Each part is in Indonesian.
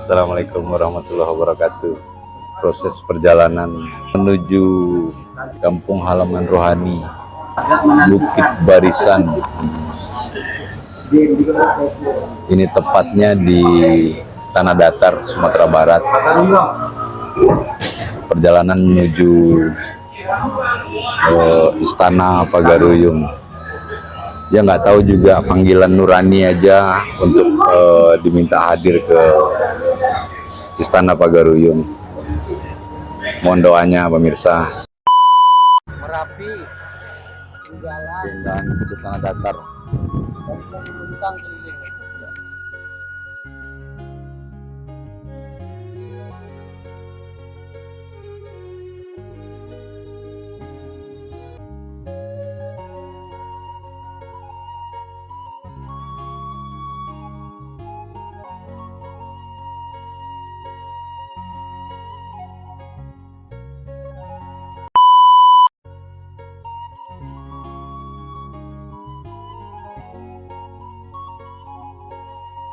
Assalamualaikum warahmatullahi wabarakatuh. Proses perjalanan menuju kampung halaman rohani Bukit Barisan. Ini tepatnya di Tanah Datar, Sumatera Barat. Perjalanan menuju Istana Pagaruyung. Dia nggak tahu juga, panggilan nurani aja untuk diminta hadir ke Istana Pagaruyung. Mohon doanya pemirsa. Merapi, Pindahan ke Tanah Datar.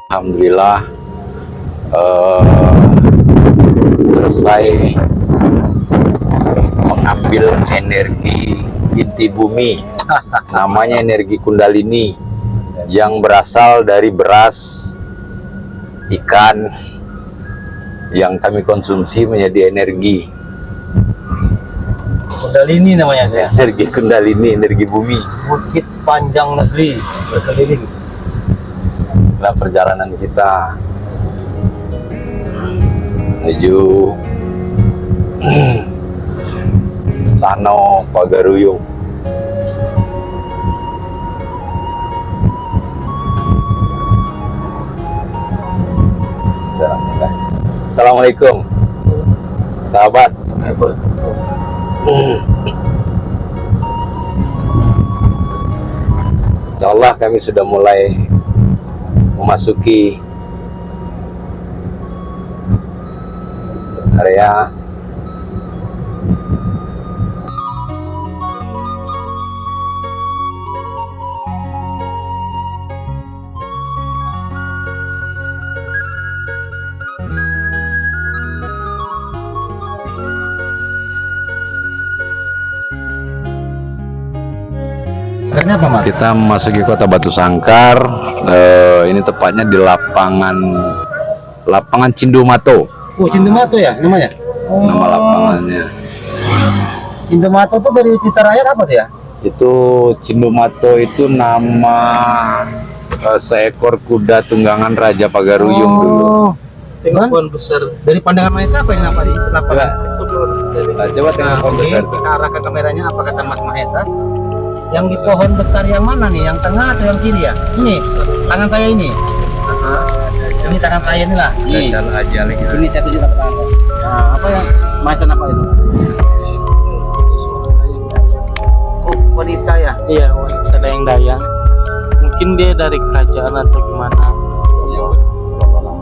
Alhamdulillah selesai mengambil energi inti bumi, namanya energi Kundalini, yang berasal dari beras, ikan yang kami konsumsi menjadi energi. Kundalini namanya ya. Energi Kundalini, energi bumi. Bukit sepanjang negeri berkeliling. Nah, perjalanan kita menuju Istana Pagaruyung. Assalamualaikum sahabat. Insyaallah kami sudah mulai memasuki area Karena apa, Mas? kita memasuki kota Batu Sangkar. Ini tepatnya di lapangan Cindumato. Oh, Cindumato ya namanya? Oh. Nama lapangannya. Cindumato tuh dari Cita Rakyat apa tuh ya? Itu Cindumato itu nama seekor kuda tunggangan Raja Pagaruyung dulu. Tengok pohon besar. Dari pandangan Mahesa apa yang nampak di lapangan? Itu pohon besar. Nah, coba tengok pohon Oke, besar. kita arahkan kameranya. Apa kata Mas Mahesa? Yang di pohon besar yang mana nih? Yang tengah atau yang kiri ya? Ini, tangan saya ini. Ini tangan saya ini lah. Ini. Aja lagi. Ini saya tunjuk ke tangan. Nah, apa yang Mahesa nampak itu? Oh, wanita ya? Iya, wanita dayang-dayang. Mungkin dia dari kerajaan atau gimana.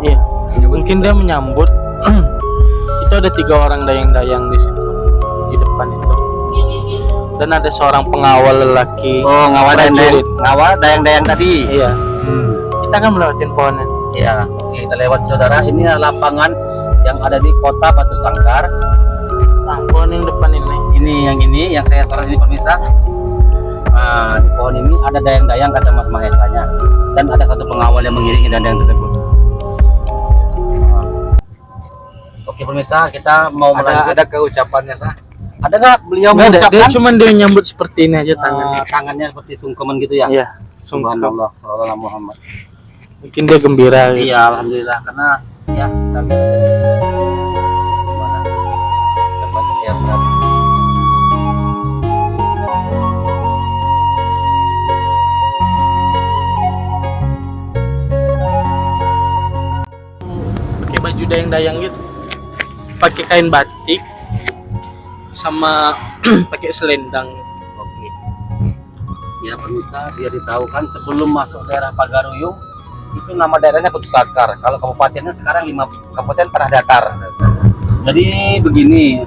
Iya, mungkin dia menyambut. Itu ada 3 orang dayang-dayang di situ, di depan itu. Dan ada seorang pengawal lelaki. Oh, ngawal prajurit. dayang-dayang tadi. Iya. Kita kan melewatin pohonnya. Iya, oke, kita lewat saudara. Ini lapangan yang ada di kota Batu Sangkar. Nah, pohon yang depan ini. Yang saya sorot ini pemirsa. Nah, di pohon ini ada dayang-dayang kata Mas Mahesanya, dan ada satu pengawal yang mengiringi dayang tersebut. Oke pemirsa, kita mau melanjut. Ada keucapannya sah? Ada nggak beliau Nggak ada, dia mengucapkan? cuma dia nyambut seperti ini aja tangannya. Tangannya seperti sungkeman gitu ya. Iya, sungkem. Subhanallah, sallallahu alaihi Muhammad. Mungkin dia gembira gitu. Iya, alhamdulillah, karena ya kami ada di mana tempat yang berada. Pakai baju dayang-dayang gitu. Pakai kain batik sama pakai selendang. Oke. Ya pemirsa, biar ditahukan sebelum masuk daerah Pagaruyung itu nama daerahnya Batu Sangkar. Kalau kabupatennya sekarang 5 kabupaten Tanah Datar. Jadi begini,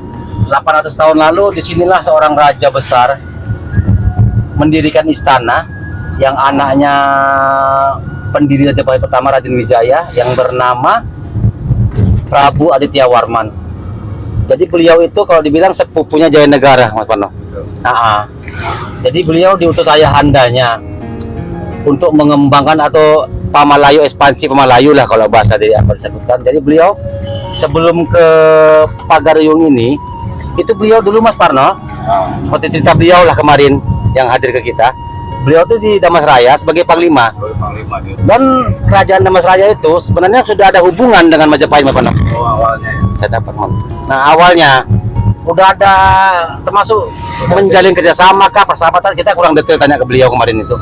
800 tahun lalu disinilah seorang raja besar mendirikan istana yang anaknya pendiri Majapahit pertama Raden Wijaya yang bernama Prabu Aditya Warman. Jadi beliau itu kalau dibilang sepupunya Jayanegara, Mas Pano. Jadi beliau diutus ayahandanya untuk mengembangkan atau Pamalayu, ekspansi Pamalayu lah kalau bahasa dari apa disebutkan. Jadi beliau sebelum ke Pagaruyung ini, itu beliau dulu Mas Parno, seperti cerita beliau lah kemarin yang hadir ke kita. Beliau itu di Damasraya sebagai panglima. Dan kerajaan Damasraya itu sebenarnya sudah ada hubungan dengan Majapahit, Mas Parno. Awalnya ya. Saya dapat, Mas. Nah, awalnya udah ada termasuk menjalin kerjasama kah, persahabatan, kita kurang detail tanya ke beliau kemarin itu.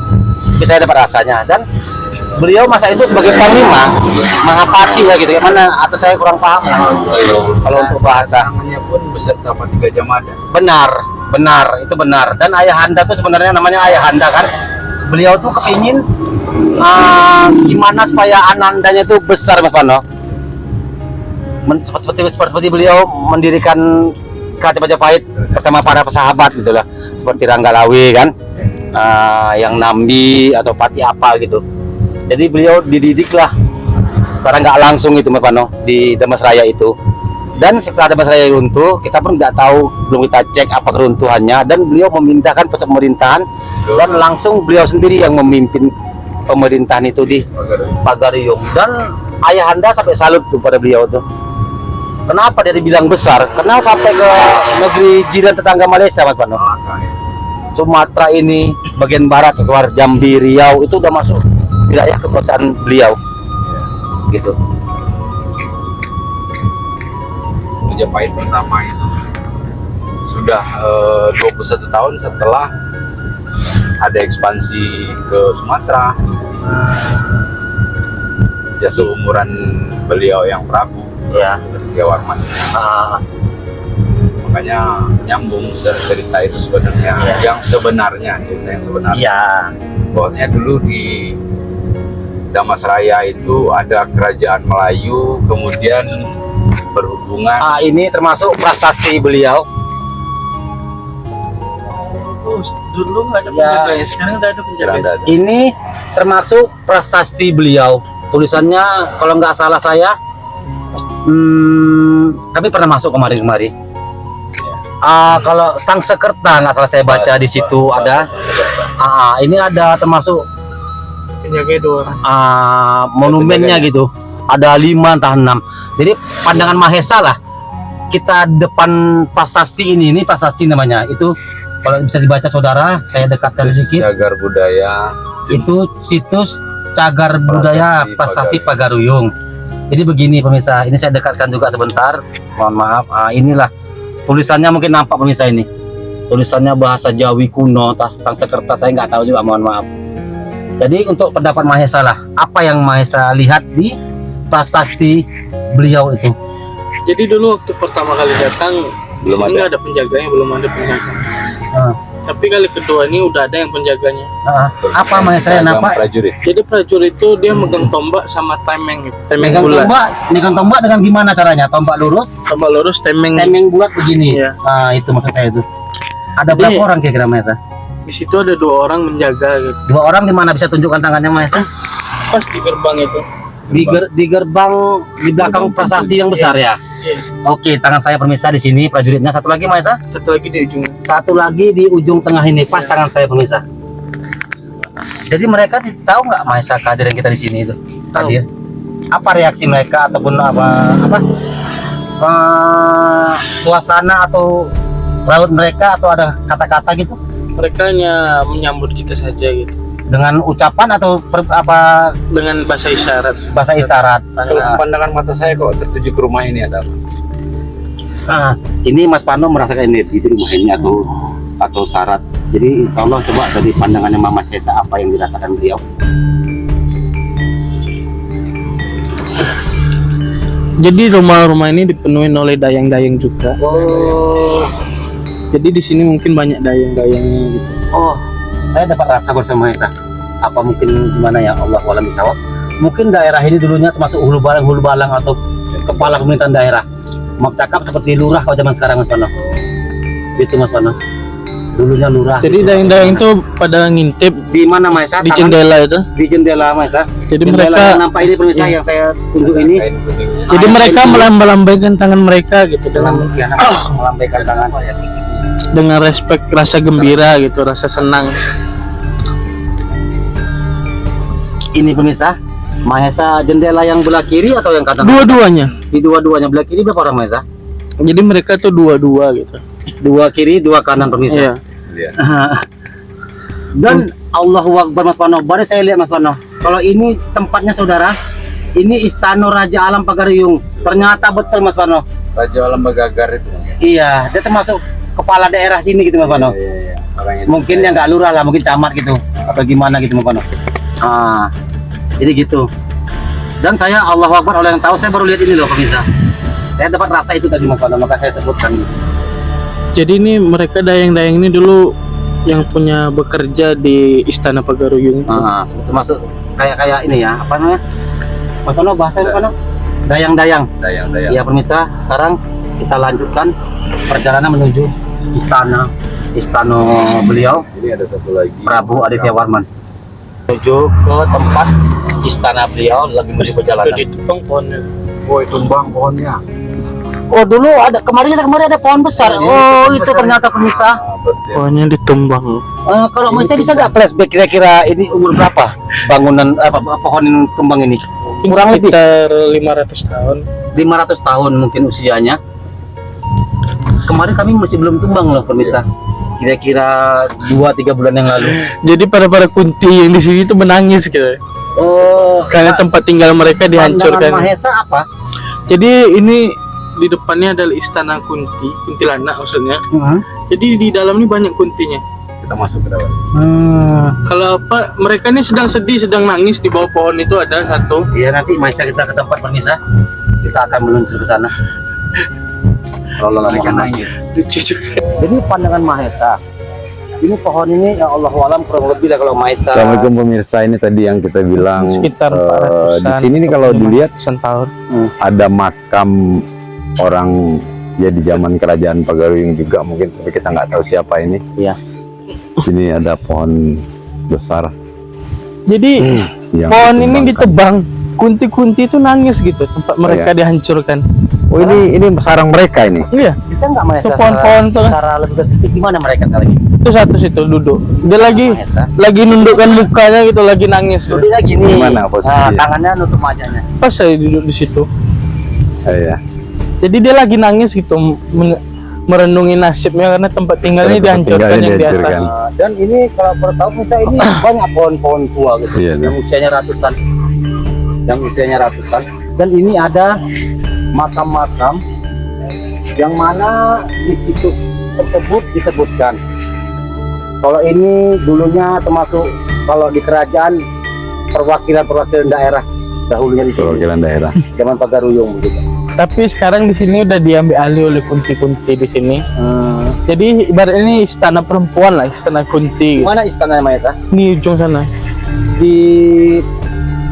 Tapi saya dapat rasanya, dan beliau masa itu sebagai panglima Mahapati lah gitu, gimana atau saya kurang paham kalau untuk bahasa. Namanya pun beserta Pati Gajah Mada. Benar, itu benar. Dan ayahanda tuh sebenarnya namanya ayahanda kan. Beliau tuh kepingin gimana supaya anandanya tuh besar, Mas Pano. Seperti beliau mendirikan kerajaan Majapahit bersama para pesahabat gitu lah, seperti Ranggalawe kan, yang Nambi atau Pati apa gitu. Jadi beliau dididik lah secara nggak langsung itu, Mas Pano, di Damasraya itu. Dan setelah Damasraya runtuh, kita pun nggak tahu, belum kita cek apa keruntuhannya. Dan beliau memindahkan pusat pemerintahan dan langsung beliau sendiri yang memimpin pemerintahan itu di Pagaruyung. Dan ayahanda sampai salut tuh pada beliau tuh. Kenapa dia dibilang besar? Karena sampai ke negeri jiran tetangga Malaysia, Mas Pano. Sumatera ini, bagian barat, keluar Jambi, Riau, itu udah masuk wilayah kekuasaan beliau. Gitu. Majapahit pertama itu sudah 21 tahun setelah ada ekspansi ke Sumatera. Ya seumuran beliau yang Prabu Ya. Aditya Warman. Makanya nyambung cerita itu sebenarnya yang sebenarnya, cerita yang sebenarnya. Iya. Bahwasanya dulu di Damasraya itu ada kerajaan Melayu, kemudian berhubungan. Ini termasuk prasasti beliau. Dulu nggak ada Ya. penjaganya, sekarang udah ada penjaga. Ini termasuk prasasti beliau. Tulisannya kalau nggak salah saya, kami pernah masuk kemarin-kemarin. Kalau Sang Sekerta nggak salah saya baca di situ ada. Ini ada termasuk Penjaga dua orang. monumennya gitu. Ada 5 entah 6. Jadi pandangan Mahesa lah. Kita depan prasasti ini prasasti namanya. Itu kalau bisa dibaca saudara, saya dekatkan sedikit. Cagar budaya. Itu situs Cagar Budaya Prasasti Pagaruyung. Jadi begini pemirsa, ini saya dekatkan juga sebentar. Mohon maaf, inilah tulisannya, mungkin nampak pemirsa ini. Tulisannya bahasa Jawi kuno, Sang Sekerta, saya nggak tahu juga, mohon maaf. Jadi untuk pendapat Mahesa lah, apa yang Mahesa lihat di prasasti beliau itu. Jadi dulu waktu pertama kali datang, Belum belum ada. ada penjaganya, belum ada penjaga. Tapi kali kedua ini udah ada yang penjaganya. Apa Mahesa yang Seragam nampak? prajurit. Jadi prajurit itu dia megang tombak sama temeng, temeng Megang bulat. tombak dengan gimana caranya? Tombak lurus, Tombak lurus, temeng. temeng bulat begini. Iya. Itu maksud saya itu. Ada Jadi- berapa orang kira-kira Mahesa? Di situ ada 2 orang menjaga gitu. 2 orang, di mana bisa tunjukkan tangannya Mahesa? Pas di gerbang itu. Di gerbang di belakang prasasti yang besar ya. Iya. Oke, tangan saya pemirsa di sini prajuritnya. Satu lagi Mahesa. Satu lagi di ujung. Satu lagi di ujung tengah ini, pas tangan saya pemirsa. Jadi mereka tahu nggak Mahesa kehadiran kita di sini itu? Hadir. Apa reaksi mereka ataupun apa suasana atau raut mereka, atau ada kata-kata gitu Mereka hanya menyambut kita saja gitu. dengan ucapan atau apa Dengan bahasa isyarat. bahasa isyarat? Kalau pandangan mata saya kok tertuju ke rumah ini ada apa? Ini Mas Pano merasakan energi di rumah ini atau syarat. Jadi insya Allah coba dari pandangannya Mama Sesa apa yang dirasakan beliau. Jadi rumah-rumah ini dipenuhi oleh dayang-dayang juga. Jadi di sini mungkin banyak dayang-dayangnya gitu. Saya dapat rasa bersama Mahesa. Apa mungkin gimana ya, Allah walam bisawab. Mungkin daerah ini dulunya termasuk hulu balang atau kepala pemerintahan daerah. Maaf cakap seperti lurah kalau zaman sekarang Mas Pano. Gitu Mas Pano. dulunya lurah. Jadi dayang-dayang itu pada ngintip Di mana Maesa? di jendela itu. Di jendela Maesa. Jadi Jendela mereka yang nampak ini pemirsa yang saya tunjuk ini. jadi mereka melambaikan tangan mereka gitu dengan dengan melambaikan tangan. dengan respect, rasa gembira gitu, rasa senang. Ini pemirsa, Mahesa jendela yang belah kiri atau yang kanan? Dua-duanya. Di dua-duanya belah kiri berapa orang Mahesa? Jadi mereka tuh dua-dua gitu. Dua kiri, dua kanan pemirsa. Iya. Dan Allahu Akbar Mas Pano. Baru saya lihat Mas Pano. Kalau ini tempatnya saudara, ini Istana Raja Alam Pagaruyung. Ternyata betul Mas Pano. Raja Alam Bagagar itu. Iya, dia termasuk kepala daerah sini gitu Mas Pano. Mungkin yang nggak lurah lah, mungkin camat gitu atau gimana gitu Mas Pano. Jadi gitu. Dan saya Allahu Akbar, oleh yang tahu saya baru lihat ini loh pemirsa. Saya dapat rasa itu tadi Mas Pano, maka saya sebutkan gitu. Jadi ini mereka dayang-dayang ini dulu yang punya bekerja di Istana Pagaruyung. Termasuk kayak ini ya, apa namanya? Mas Pano bahasa apa Pano? Dayang-dayang. Dayang. Ya pemirsa, sekarang kita lanjutkan perjalanan menuju istana beliau. Ini ada satu lagi. Prabu Aditya Warman. Menuju ke tempat istana beliau lagi menuju perjalanan. Ditebang pohonnya. Woi, tumbang pohonnya. Oh dulu kemarin ada pohon besar. Oh itu ternyata pemirsa. Pohonnya ditumbang. Kalau saya bisa nggak flashback kira-kira ini umur berapa bangunan pohon ini tumbang ini? Kurang lebih sekitar 500 tahun. 500 tahun mungkin usianya. Kemarin kami masih belum tumbang loh pemirsa. Kira-kira 2-3 bulan yang lalu. Jadi para kunti yang di sini tuh menangis gitu. Oh, Karena tempat tinggal mereka dihancurkan. Pandangan Mahesa apa? Jadi ini di depannya adalah istana kuntilanak maksudnya. Jadi di dalam ini banyak kuntinya. Kita masuk ke dalam. Kalau apa mereka ini sedang sedih, sedang nangis di bawah pohon itu ada satu. Iya nanti Mahesa kita ke tempat pemirsa. Kita akan meluncur ke sana. Kalau mereka nangis. Lucu juga. Jadi pandangan Mahesa. Ini pohon ini ya Allah alam kurang lebih lah kalau Mahesa. Assalamualaikum pemirsa, ini tadi yang kita bilang Sekitar di sini nih kalau dilihat tahun. ada makam orang ya di zaman kerajaan Pagaruyung juga mungkin, tapi kita nggak tahu siapa ini. Iya. Sini ada pohon besar. Jadi yang pohon ini ditumbangkan. ditebang, kunti-kunti itu nangis gitu tempat mereka dihancurkan. Oh ini sarang mereka ini. Iya, Bisa nggak Mahesa? itu pohon-pohon tuh kan. Cara lebih spesifik gimana mereka sekarang ini? Itu satu situ duduk. Dia Mahesa. lagi nundukkan mukanya gitu, lagi nangis. Duduknya gini. Gimana posisinya? Tangannya nutup wajahnya. Pas saya duduk di situ. Iya. Jadi dia lagi nangis gitu, merenungi nasibnya karena tempat tinggalnya Karena tempat dihancurkan tinggalnya yang di atas. dihancurkan. Dan ini kalau perlu tahu misalnya ini banyak pohon-pohon tua gitu, Iya, yang usianya ratusan. Dan ini ada makam-makam yang mana di situ tersebut disebutkan kalau ini dulunya termasuk kalau di kerajaan perwakilan daerah dahulunya di sini. Perwakilan daerah. Zaman Pagaruyung begitu. Tapi sekarang di sini udah diambil alih oleh kunti-kunti di sini. Jadi ibarat ini istana perempuan lah, istana kunti. Mana istana Mahesa? Di ujung sana. Di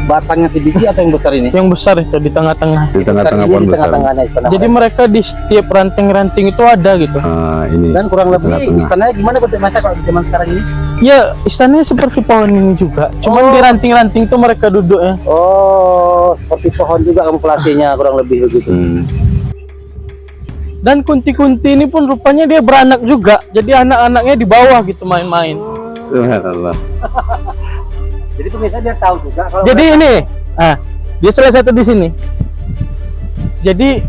batangnya biji atau yang besar ini? Yang besar itu di tengah-tengah. Di tengah-tengah Ini pohon di besar. tengah-tengahnya istana. Jadi mereka di setiap ranting-ranting itu ada gitu. Ini. Dan kurang lebih Tengah-tengah. istananya gimana bentuk Mahesa kalau di zaman sekarang ini? Ya, istananya seperti pohon ini juga. Cuman di ranting-ranting itu mereka duduk ya. Oh, seperti pohon juga kamuflasenya kurang lebih begitu. Dan kunti-kunti ini pun rupanya dia beranak juga. Jadi anak-anaknya di bawah gitu main-main. Subhanallah. Jadi pemirsa dia tahu juga kalau Jadi ini, dia salah satu di sini. Jadi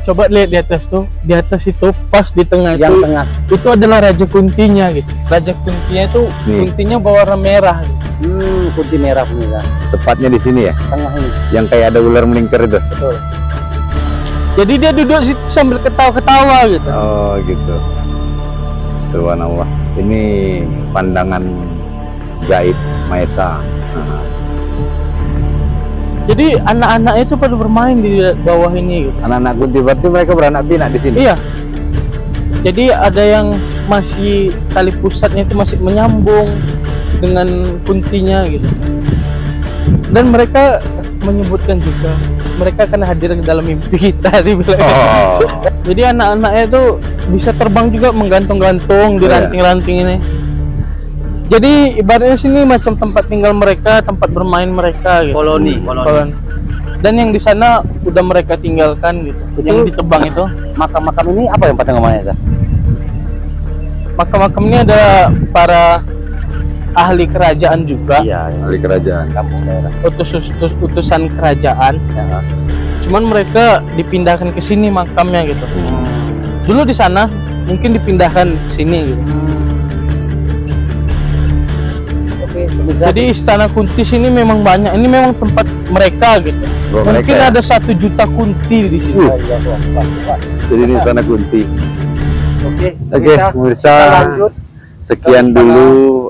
coba lihat di atas tuh, di atas itu pas di tengah yang itu, tengah. itu adalah raja kuntinya gitu. Raja kuntinya itu kuntinya berwarna merah. Gitu. Kunti merah pemirsa. Tepatnya di sini ya, Tengah ini. yang kayak ada ular melingkar itu. Betul. Jadi dia duduk situ sambil ketawa-ketawa gitu. Oh gitu. Subhanallah. Ini pandangan gaib Mahesa. Jadi anak-anaknya itu pada bermain di bawah ini gitu. Anak-anak kunti berarti mereka beranak pinak di sini. Iya. Jadi ada yang masih tali pusatnya itu masih menyambung dengan kuntinya gitu. Dan mereka menyebutkan juga mereka akan hadir ke dalam mimpi kita dibilang. Oh. Jadi anak-anaknya itu bisa terbang juga menggantung-gantung di Iya. ranting-ranting ini. Jadi ibaratnya sini macam tempat tinggal mereka, tempat bermain mereka gitu. Koloni. Dan yang di sana udah mereka tinggalkan gitu. Yang ditebang itu. Makam-makam ini apa yang pada ngomongnya? Makam-makam ini ada para ahli kerajaan juga. Iya, Ahli kerajaan. kampung daerah. Utusan kerajaan. Ya. Cuman mereka dipindahkan ke sini makamnya gitu. Dulu di sana mungkin dipindahkan ke sini gitu. Oke, pemirsa. Jadi istana Kunti sini memang banyak. Ini memang tempat mereka gitu. Oh, Mungkin mereka ya? ada 1 juta kunti di sini. Iya, Pak. Jadi ini sana Kunti. Oke, Oke, pemirsa, pemirsa, kita lanjut. sekian dulu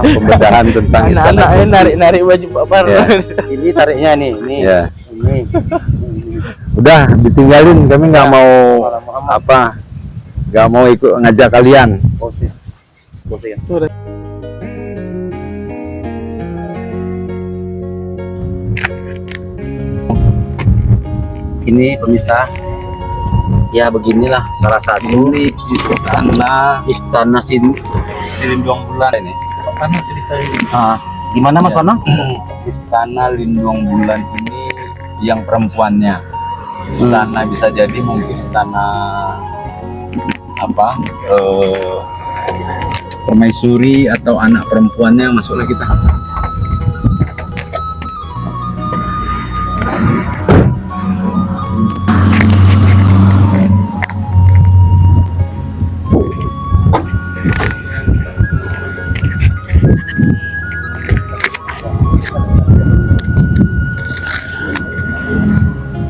pembedahan tentang istana Anak-anaknya Kunti. narik-narik baju Pak Par. Ya. Ini tariknya nih, ini. Ya, Ini. udah ditinggalin, kami nggak mau nggak mau ikut ngajak kalian. Posisi. Ini pemirsa, ya beginilah salah satu Ini istana Lindung Bulan ini. Karena cerita ini. Gimana Mas Ya. Pano? Istana Lindung Bulan ini yang perempuannya. Istana bisa jadi mungkin istana permaisuri atau anak perempuannya, masuklah kita.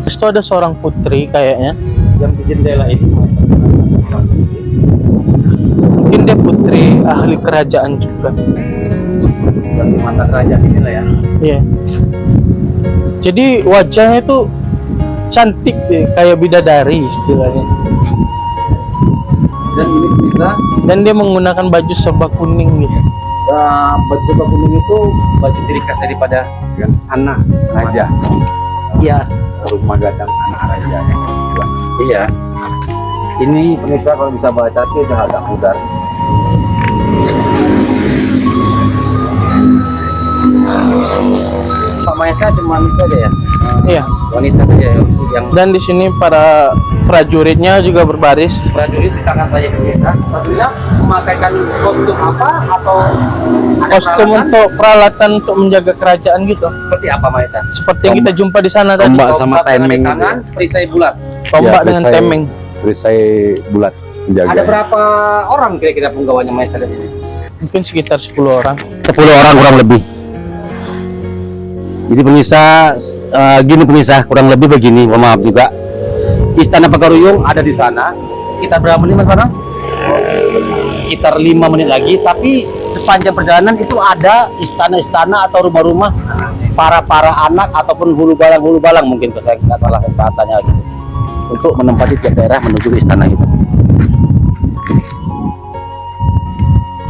Terus itu ada seorang putri kayaknya. Yang di jendela ini Mungkin dia putri ahli kerajaan juga. yang di mata kerajaan inilah ya. Iya. Jadi wajahnya itu cantik deh, kayak bidadari istilahnya. Dan ini bisa Dan dia menggunakan baju serba kuning gitu. baju serba kuning itu baju ciri khas daripada Kan anak raja, iya. rumah gadang anak raja. Iya. Ini pemirsa kalau bisa baca itu udah agak pudar. Pak Maesa cuma itu aja ya, Iya. wanita saja yang Dan di sini para prajuritnya juga berbaris. prajurit kita akan saja pemirsa. Prajuritnya memakaikan kostum apa atau ada Kostum peralatan? untuk peralatan untuk menjaga kerajaan gitu. Seperti apa Maesa? Seperti yang kita jumpa di sana tadi. Tombak sama Tongkat dengan temeng di tangan, perisai bulat. Tombak Ya, dengan perisai. temeng. Perisai bulat Ada menjaga. berapa orang kira-kira penggawanya Maesa di sini? Mungkin sekitar 10 orang. 10 orang kurang lebih. Jadi pemirsa, gini pemirsa, kurang lebih begini, mohon maaf juga. Istana Pagaruyung ada di sana. Sekitar berapa menit Mas Bano? Sekitar 5 menit lagi, tapi Sepanjang perjalanan itu ada istana-istana atau rumah-rumah para anak ataupun hulu balang mungkin kalau saya nggak salah bahasanya gitu, untuk menempati tiap daerah menuju ke istana gitu.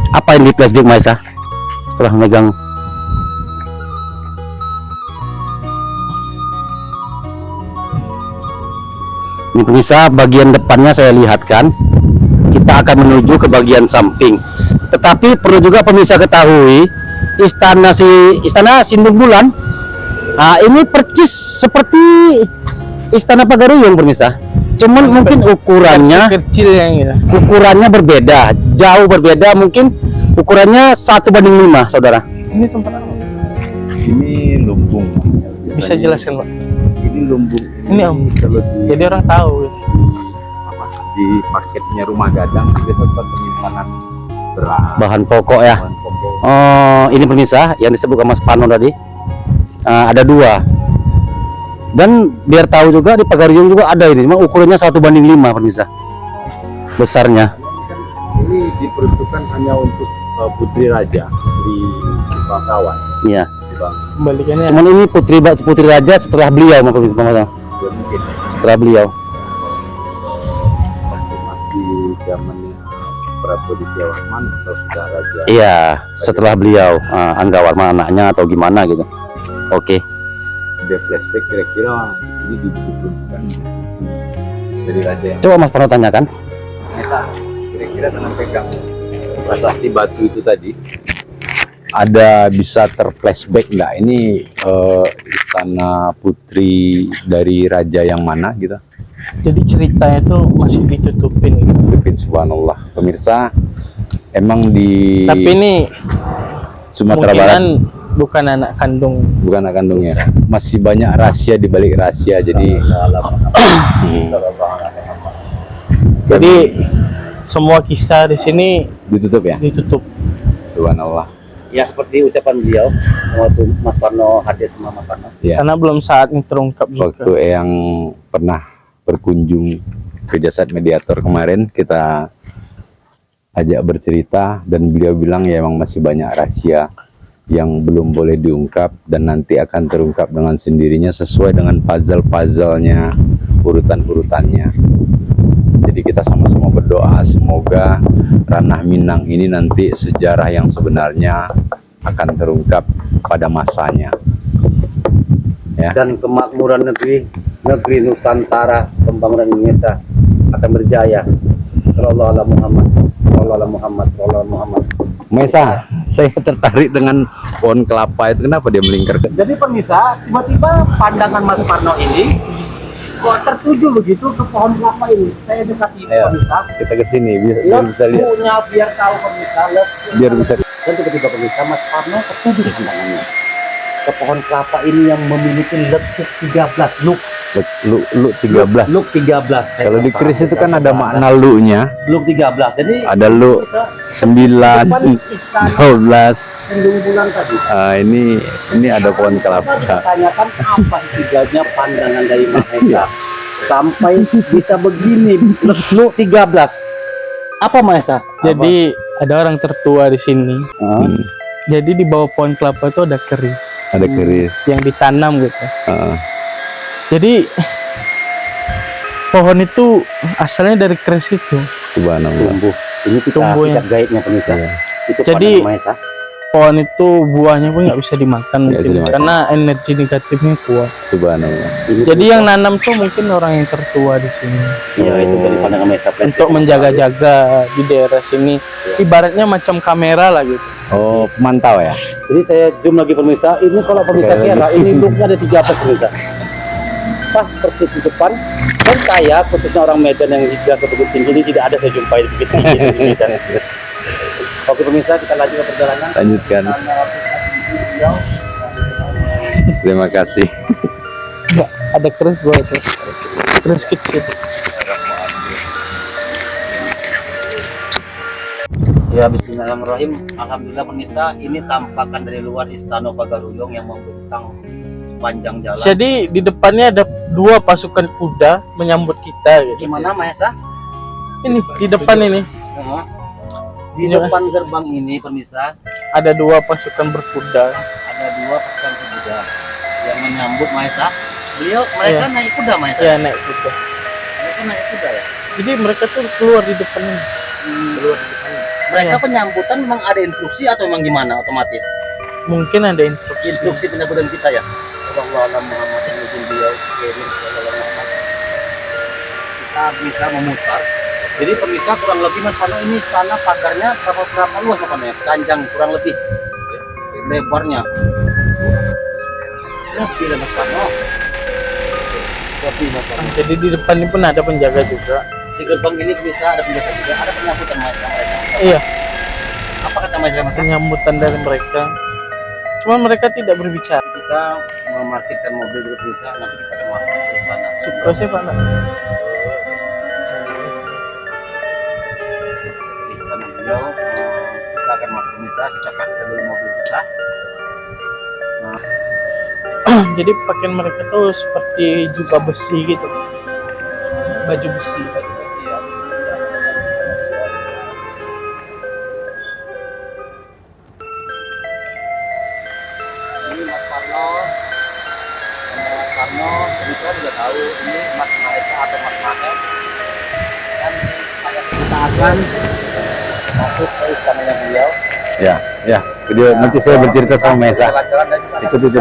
apa yang di flashback Maisa setelah memegang? Ini pemirsa, bagian depannya saya lihatkan. Kita akan menuju ke bagian samping. Tetapi perlu juga pemirsa ketahui, istana Sindung Bulan, nah, ini percis seperti istana Pagaruyung pemirsa. Cuman mungkin ukurannya kecil yang gitu. ukurannya berbeda, jauh berbeda, mungkin ukurannya 1:5, saudara. Ini tempat apa? Ini lumbung. Bisa jelaskan, Pak? Ini lumbung. Ini, Om. Kalau di, Jadi orang tahu. di marketnya rumah gadang itu tempat penyimpanan beras, Bahan pokok ya. bahan pokok. Oh, ini pemirsa yang disebut Mas Pano tadi. Ada 2. Dan biar tahu juga di Pagaruyung juga ada ini, cuma ukurannya 1:5 pemirsa. Besarnya. Ini diperuntukkan hanya untuk putri raja di bangsawan. Iya. Di bang, Kembalikannya. Cuman ini putri raja setelah beliau, pemirsa. ya mungkin Setelah beliau. waktu masih zamannya Prabu Dityawarman atau sudah raja. Iya, setelah beliau Anggawarma anaknya atau gimana gitu. Oke. ada flashback kira-kira ini dibutuhkan dari raja yang Coba Mas Parno tanyakan. Meta, kira-kira dengan pegang prasasti batu itu tadi ada bisa terflashback nggak ini istana putri dari raja yang mana gitu? Jadi ceritanya itu masih ditutupin gitu. Bibit subhanallah. Pemirsa, emang di Tapi ini Sumatera Barat kemungkinan bukan anak kandung. bukan anak kandungnya. Masih banyak rahasia di balik rahasia. Jadi Jadi semua kisah di sini ditutup ya. ditutup. Subhanallah. Ya seperti ucapan beliau waktu Mas Parno hadir sama Mas Parno. Ya. Karena belum saatnya terungkap juga. Waktu yang pernah berkunjung ke Jasad Mediator kemarin kita ajak bercerita dan beliau bilang ya emang masih banyak rahasia yang belum boleh diungkap dan nanti akan terungkap dengan sendirinya sesuai dengan puzzle-puzzlenya, urutan-urutannya. Jadi kita sama-sama berdoa semoga ranah Minang ini nanti sejarah yang sebenarnya akan terungkap pada masanya. Ya. Dan kemakmuran negeri Nusantara, pembangunan Indonesia akan berjaya. Sallallahu alaihi Muhammad, sallallahu alaihi Muhammad, sallallahu alaihi Muhammad. Mesa, saya tertarik dengan pohon kelapa itu, kenapa dia melingkar ke Jadi pemirsa, tiba-tiba pandangan Mas Parno ini kok tertuju begitu ke pohon kelapa ini. Saya dekati Ayo. pemirsa. kita ke sini biar bisa lihat, Punya biar tahu pemirsa. biar bisa Dan tiba-tiba pemirsa Mas Parno tertuju pandangannya ke pohon kelapa ini yang memiliki lekuk 13 look. lu 13. Look 13. Kalau di keris itu kan ada makna lu-nya, Look 13. Jadi ada lu 9, 12. sendung bulan tadi. Ini ada pohon Kita kelapa. tanyakan apa istilahnya pandangan dari Mahesa sampai bisa begini lu 13. Apa Mahesa? Jadi ada orang tertua di sini. Hmm, Jadi di bawah pohon kelapa itu ada keris ada keris. yang ditanam gitu. Heeh. Jadi pohon itu asalnya dari keris itu. Subhanallah. Tumbuh. Ini kita Tumbuhnya. tidak gaibnya pemirsa. Iya. Itu Jadi, pandangan Mahesa. Pohon itu buahnya pun nggak bisa dimakan Nggak bisa mungkin, dimakan. karena energi negatifnya kuat. Subhanallah. Ini Jadi pemirsa. yang nanam tuh mungkin orang yang tertua di sini ya itu dari pandangan Mahesa untuk menjaga-jaga di daerah sini. Ibaratnya macam kamera lah gitu. Oh, pemantau ya. Jadi saya zoom lagi pemirsa. Ini kalau pemirsa Sekali kira lagi. ini looknya ada 13 pemirsa. Pas persis di depan. Dan saya khususnya orang Medan yang hijrah ke Bukit Tinggi ini tidak ada saya jumpai di Bukit Tinggi di Medan. Oke pemirsa, kita lanjut ke perjalanan. Lanjutkan. Terima kasih. Nggak, ada keris buat itu. Keris kecil. Ya bismillahirrahmanirrahim. Alhamdulillah pemirsa, ini tampakan dari luar Istana Pagaruyung yang membentang sepanjang jalan. Jadi di depannya ada dua pasukan kuda menyambut kita gitu. Gimana Mahesa? Ini di depan ini Di Iya. depan gerbang ini pemirsa ada dua pasukan berkuda. ada dua pasukan kuda yang menyambut Mahesa. Mereka Iya. naik kuda Mahesa. Ya naik kuda. Mereka naik kuda ya. Jadi mereka tuh keluar di depan ini. Keluar di depan. Mereka Iya. penyambutan memang ada instruksi atau memang gimana otomatis? Mungkin ada instruksi. Instruksi penyambutan kita ya. Sallallahu alaihi Muhammad yang izin beliau kirim sallallahu alaihi Muhammad. Kita bisa memutar. Jadi pemirsa kurang lebih Mas Pano ini istana pagarnya berapa luas Mas Pano ya? Panjang kurang lebih. Lebarnya. Lebih lah Mas Pano. Lebih Mas Pano. Jadi di depan ini pun ada penjaga juga. Di gerbang ini bisa ada penjaga juga, ada penyambutan mereka. Iya, Apa kata Mas? penyambutan dari mereka. Cuma mereka tidak berbicara. Kita memarkirkan mobil dulu bisa, nanti kita akan masuk ke istana. Situasi Pak. Nak? Di istana beliau, kita akan masuk bisa, kita parkirkan dulu mobil kita. Jadi pakaian mereka tuh seperti jubah besi gitu. Baju besi. Ini Mas Parno, kita juga tahu ini Mas Mahesa atau Mas Mahes. Dan kita akan masuk ke istananya beliau. Ya, ya. Video nanti saya bercerita sama Mesa. Jalan-jalan dan juga Ikut itu.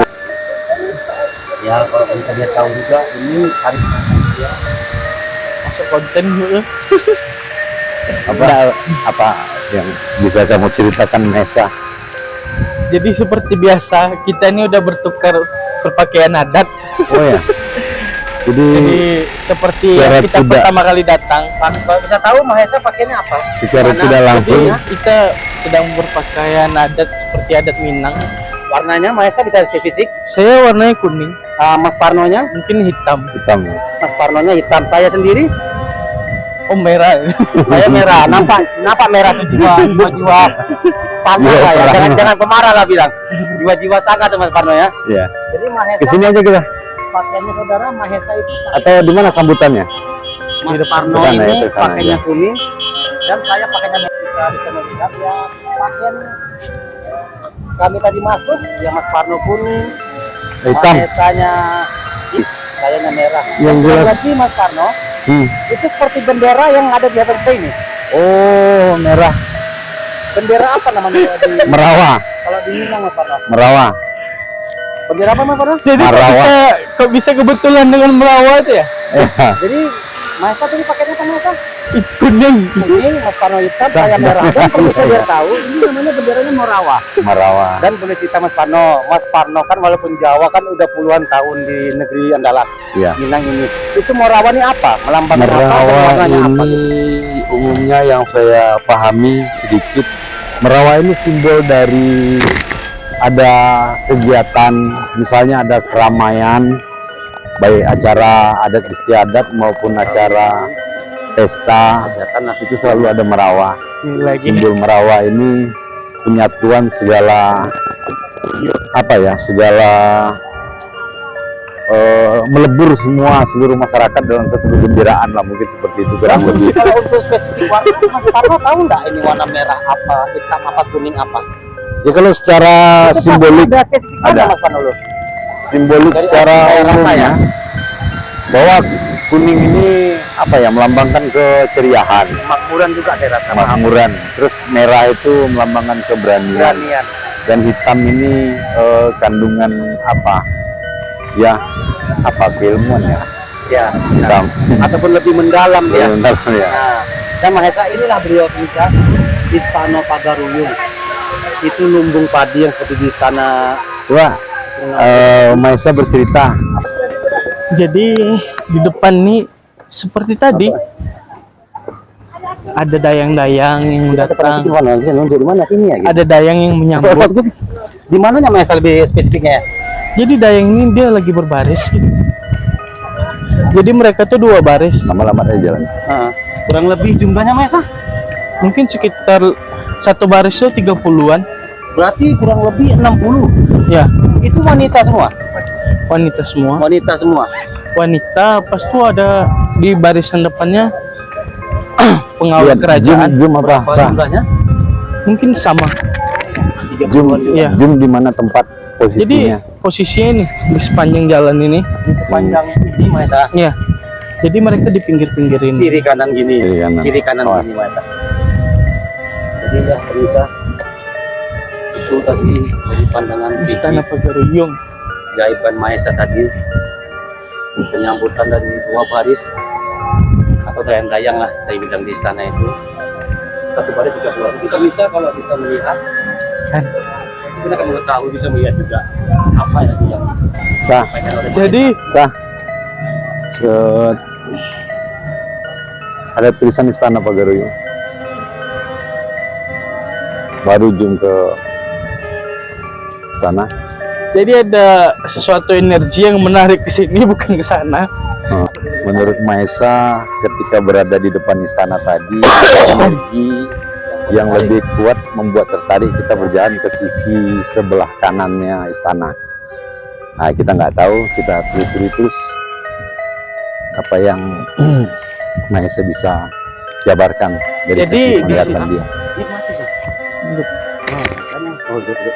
Ya kalau bisa dia tahu juga ini hari dia. Masuk konten dulu. Apa yang bisa kamu ceritakan Mesa? Jadi seperti biasa kita ini udah bertukar berpakaian adat. Oh ya. Jadi Jadi seperti secara yang kita tidak- pertama kali datang. Kalau bisa tahu Mahesa pakainya apa? secara Mana? tidak langsung Jadi kita sedang berpakaian adat seperti adat Minang. Warnanya Mahesa bisa spesifik. Saya warnanya kuning, Mas Parnonya, mungkin hitam. hitam. Mas Parnonya hitam. Saya sendiri, Oh merah. saya merah. Nampak merah tuh jiwa sangar Jiwa lah ya. perang. Jangan pemarah lah bilang. Jiwa sangar tuh Mas Parno ya. Ya. Jadi Mahesa Kesini aja kita. pakaiannya saudara Mahesa itu Atau di mana sambutannya? Mas Parno Kesana ya, ini kesana pakainya aja. kuning dan saya pakainya merah. Bisa melihat ya pakaian kami tadi masuk ya Mas Parno kuning, Hitam. Mahesanya sayanya merah. Yang jelas. Lagi Mas Parno itu seperti bendera yang ada di atas ini. Oh, merah. Bendera apa namanya di Merawa. kalau di Minang Mas Parno? Merawa. Bendera apa Mas Parno? Jadi Marawa. kok bisa kebetulan dengan Merawa itu ya? Ya. Jadi Mahesa tadi pakainya apa Mahesa? Kuning. Kuning, Mas Parno hitam, saya merah. Dan perlu saya tahu, ini namanya benderanya Morawa. Merawa. Dan boleh cerita Mas Parno kan walaupun Jawa kan udah puluhan tahun di negeri Andalas, Ya. Minang ini. Itu Morawa ini apa? Melambangkan apa? Dan Merawa warnanya apa? ini umumnya yang saya pahami sedikit, Merawa ini simbol dari ada kegiatan, misalnya ada keramaian, baik acara adat istiadat maupun acara pesta, Kegiatan lah. itu selalu ada Merawa. Ini lagi. Simbol Merawa ini penyatuan segala segala melebur semua seluruh masyarakat dalam satu kegembiraan lah, mungkin seperti itu kurang lebih. Kalau untuk spesifik warna, Mas Parno tahu nggak ini warna merah apa, hitam apa, kuning apa? Ya kalau secara Itu pasti simbolik, ada spesifik ada. Mas Parno loh. simbolik Dari secara apa saya rasa umumnya ya? bahwa kuning ini melambangkan keceriaan, Makmuran juga saya rasa. kemakmuran. Terus merah itu melambangkan keberanian, Beranian. dan hitam ini kandungan keilmuan ya, Ya. hitam. Ataupun lebih mendalam ya. Benar, ya. Nah, dan Mahesa inilah beliau bisa Istana Pagaruyung. Itu lumbung padi yang seperti di istana. Wah, Maesa bercerita. Jadi di depan nih seperti tadi ada dayang-dayang yang datang, Di mana? Nunjuk di mana sini ya? Gitu. ada dayang yang menyambut. Di mananya Mahesa lebih spesifiknya? Jadi dayang ini dia lagi berbaris gitu. Jadi mereka tuh dua baris, Lama-lama aja jalan. Kurang lebih jumlahnya Mahesa? mungkin sekitar satu baris tuh 30-an. Berarti kurang lebih 60. Ya, Itu wanita semua. wanita semua. Wanita semua. Wanita pas tuh ada di barisan depannya pengawal Lihat, kerajaan. Zoom apa? Berapa Sah. jumlahnya? Mungkin sama. Zoom, Iya. zoom di mana tempat Jadi posisinya? posisinya nih di sepanjang jalan ini. Panjang ini Mahesa. Ya. Jadi mereka di pinggir-pinggirin. Kiri kanan gini. Kiri kanan. Awas. gini Mahesa. Jadi ya bisa. Itu tadi dari pandangan Istana TV Pagaruyung. Jaiban Mahesa tadi. Penyambutan dari dua baris atau dayang-dayang lah dari bidang di istana itu. Satu baris juga keluar. Kita bisa kalau bisa melihat. Kan. Kita akan mengetahui bisa melihat juga apa yang Sah, disampaikan oleh Jadi sah. Set. Ada tulisan Istana Pagaruyung. Baru zoom ke sana. jadi ada sesuatu energi yang menarik ke sini bukan ke sana. Menurut Maesa, ketika berada di depan istana tadi, energi yang lebih kuat membuat tertarik kita berjalan ke sisi sebelah kanannya istana. Nah, kita nggak tahu, kita telusuri terus apa yang Maesa bisa jabarkan dari Jadi, sisi di penglihatan sini- dia. Oh, gitu.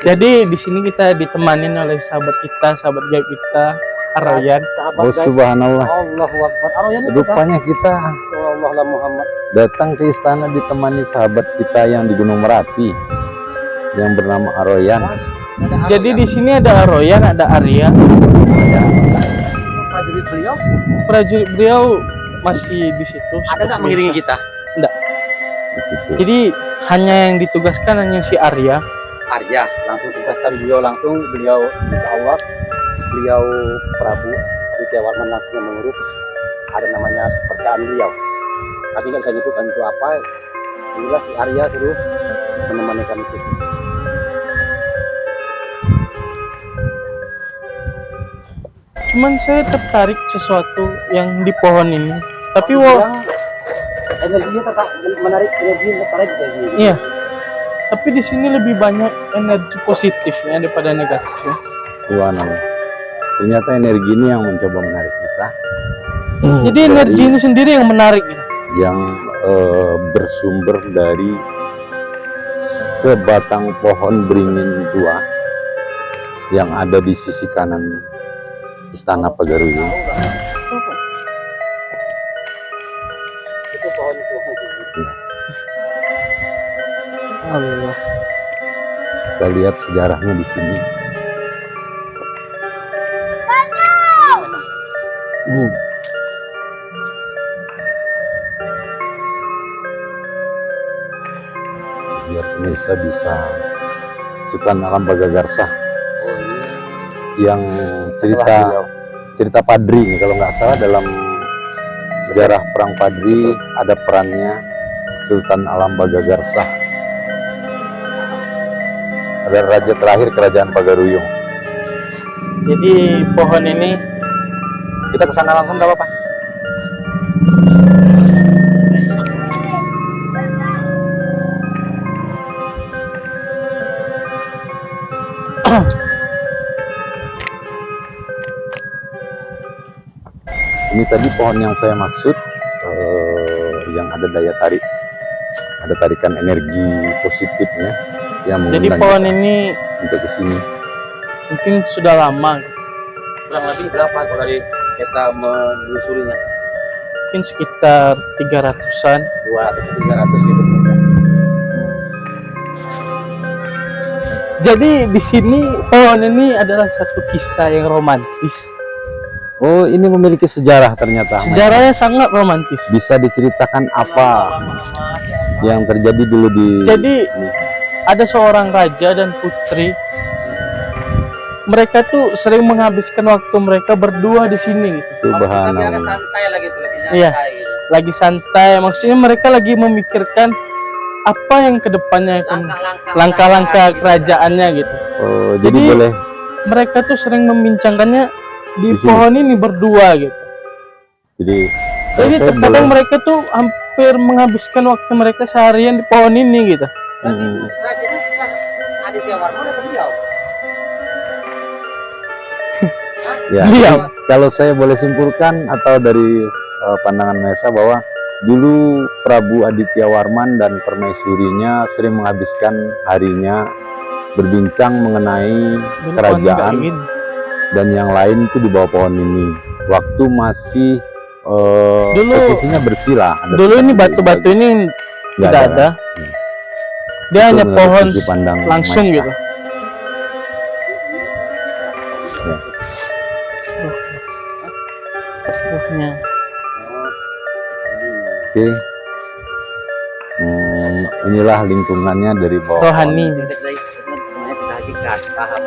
Jadi di sini kita ditemanin oleh sahabat kita, sahabat gaib kita, Aroyan. Sahabat Oh, guys. subhanallah. Allahu Akbar. Aroyan itu Rupanya kita Sallallahu Muhammad. datang ke istana ditemani sahabat kita yang di Gunung Merapi yang bernama Aroyan. Jadi di sini ada Royan, ada Arya. Prajurit beliau Prajurit beliau masih di situ. ada nggak mengiringi kita? Enggak. di situ. Jadi hanya yang ditugaskan hanya si Arya. Arya langsung tugaskan beliau insya Allah beliau Prabu Aditya Warman langsung yang mengurus, ada namanya kepercayaan beliau, tapi nggak bisa nyebutkan itu apa. Inilah si Arya suruh menemani kami itu. Cuman saya tertarik sesuatu yang di pohon ini. Tapi Yang energinya tetap menarik, energi tertarik kayak gini. iya. Tapi di sini lebih banyak energi positifnya daripada negatifnya. Subhanallah. Ternyata energi ini yang mencoba menarik kita, Jadi energi ini sendiri yang menarik gitu. yang bersumber dari sebatang pohon beringin tua yang ada di sisi kanan Istana Pagaruyung. Itu pohon itu. Ya, Allah. kita lihat sejarahnya di sini. Biar pemirsa bisa Sultan Alam Bagagarsa Oh, ini yang beliau. cerita Padri nih, kalau nggak salah dalam sejarah perang Padri ada perannya Sultan Alam Bagagarsa, ada raja terakhir kerajaan Pagaruyung. Jadi pohon ini Kita kesana langsung nggak apa-apa? Ini tadi pohon yang saya maksud, yang ada daya tarik, ada tarikan energi positifnya yang jadi mengundang pohon kita ini untuk ke sini. mungkin sudah lama, Kurang lebih berapa kalau dari desa menelusurinya? mungkin sekitar 300-an. 200-300 gitu. Jadi di sini pohon ini adalah satu kisah yang romantis. Oh, ini memiliki sejarah ternyata. Sejarahnya sangat romantis. Bisa diceritakan apa yang terjadi dulu di Jadi ini? ada seorang raja dan putri. Mereka tuh sering menghabiskan waktu mereka berdua di sini gitu. Subhanallah. Santai lagi tuh, lebih santai Iya. gitu. Lagi santai, maksudnya mereka lagi memikirkan apa yang kedepannya akan langkah-langkah kerajaannya gitu. Oh, jadi Jadi, boleh Mereka tuh sering membincangkannya di Di sini? pohon ini berdua gitu. jadi Jadi saya terkadang boleh- mereka tuh hampir menghabiskan waktu mereka seharian di pohon ini gitu. Hmm, Rajanya sudah Aditya Warman atau beliau? ya. Beliau. Kalau saya boleh simpulkan atau dari pandangan Mesa bahwa dulu Prabu Aditya Warman dan permaisurinya sering menghabiskan harinya berbincang mengenai Dan pohon kerajaan kayak gini. dan yang lain itu di bawah pohon ini. Waktu masih Dulu- posisinya bersila. Dulu ini batu-batu ini Nggak tidak ada, ada. kan? Dia Itu hanya menurut pohon sisi pandang langsung Maesa. gitu. Ya. Ruhnya. Oke. Inilah lingkungannya dari bawah. Rohani. Namanya bisa hakikat, paham.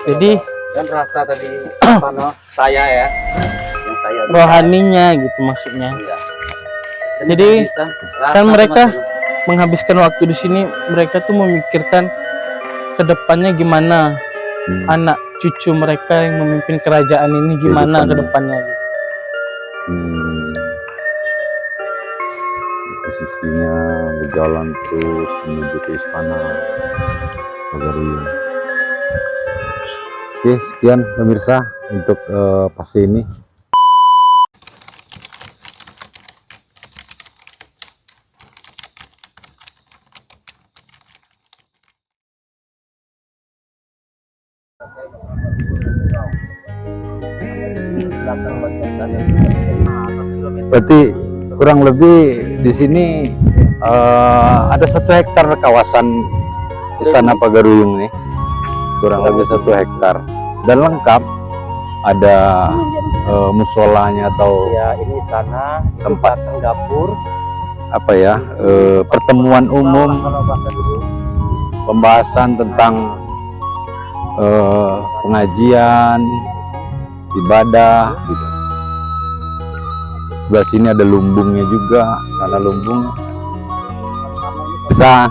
Jadi Dan rasa tadi apa no? Saya ya, yang saya rohaninya gitu maksudnya. Iya. Jadi, bisa, kan rasa mereka masih- Menghabiskan waktu di sini, mereka tuh memikirkan kedepannya gimana, anak cucu mereka yang memimpin kerajaan ini gimana Kehidupannya. kedepannya gitu. Posisinya berjalan terus menuju ke istana Pagaruyung. Oke, sekian pemirsa untuk fase ini. Berarti kurang lebih di sini Ada 1 hektar kawasan Istana Pagaruyung nih, kurang lebih 1 hektar, dan lengkap ada musolanya atau Ya, ini istana, itu Tempat. belakang dapur. apa ya, pertemuan umum, Kalau bahasa dulu, pembahasan tentang pengajian, ibadah gitu. Sebelah sini ada lumbungnya juga, sana lumbung. Bisa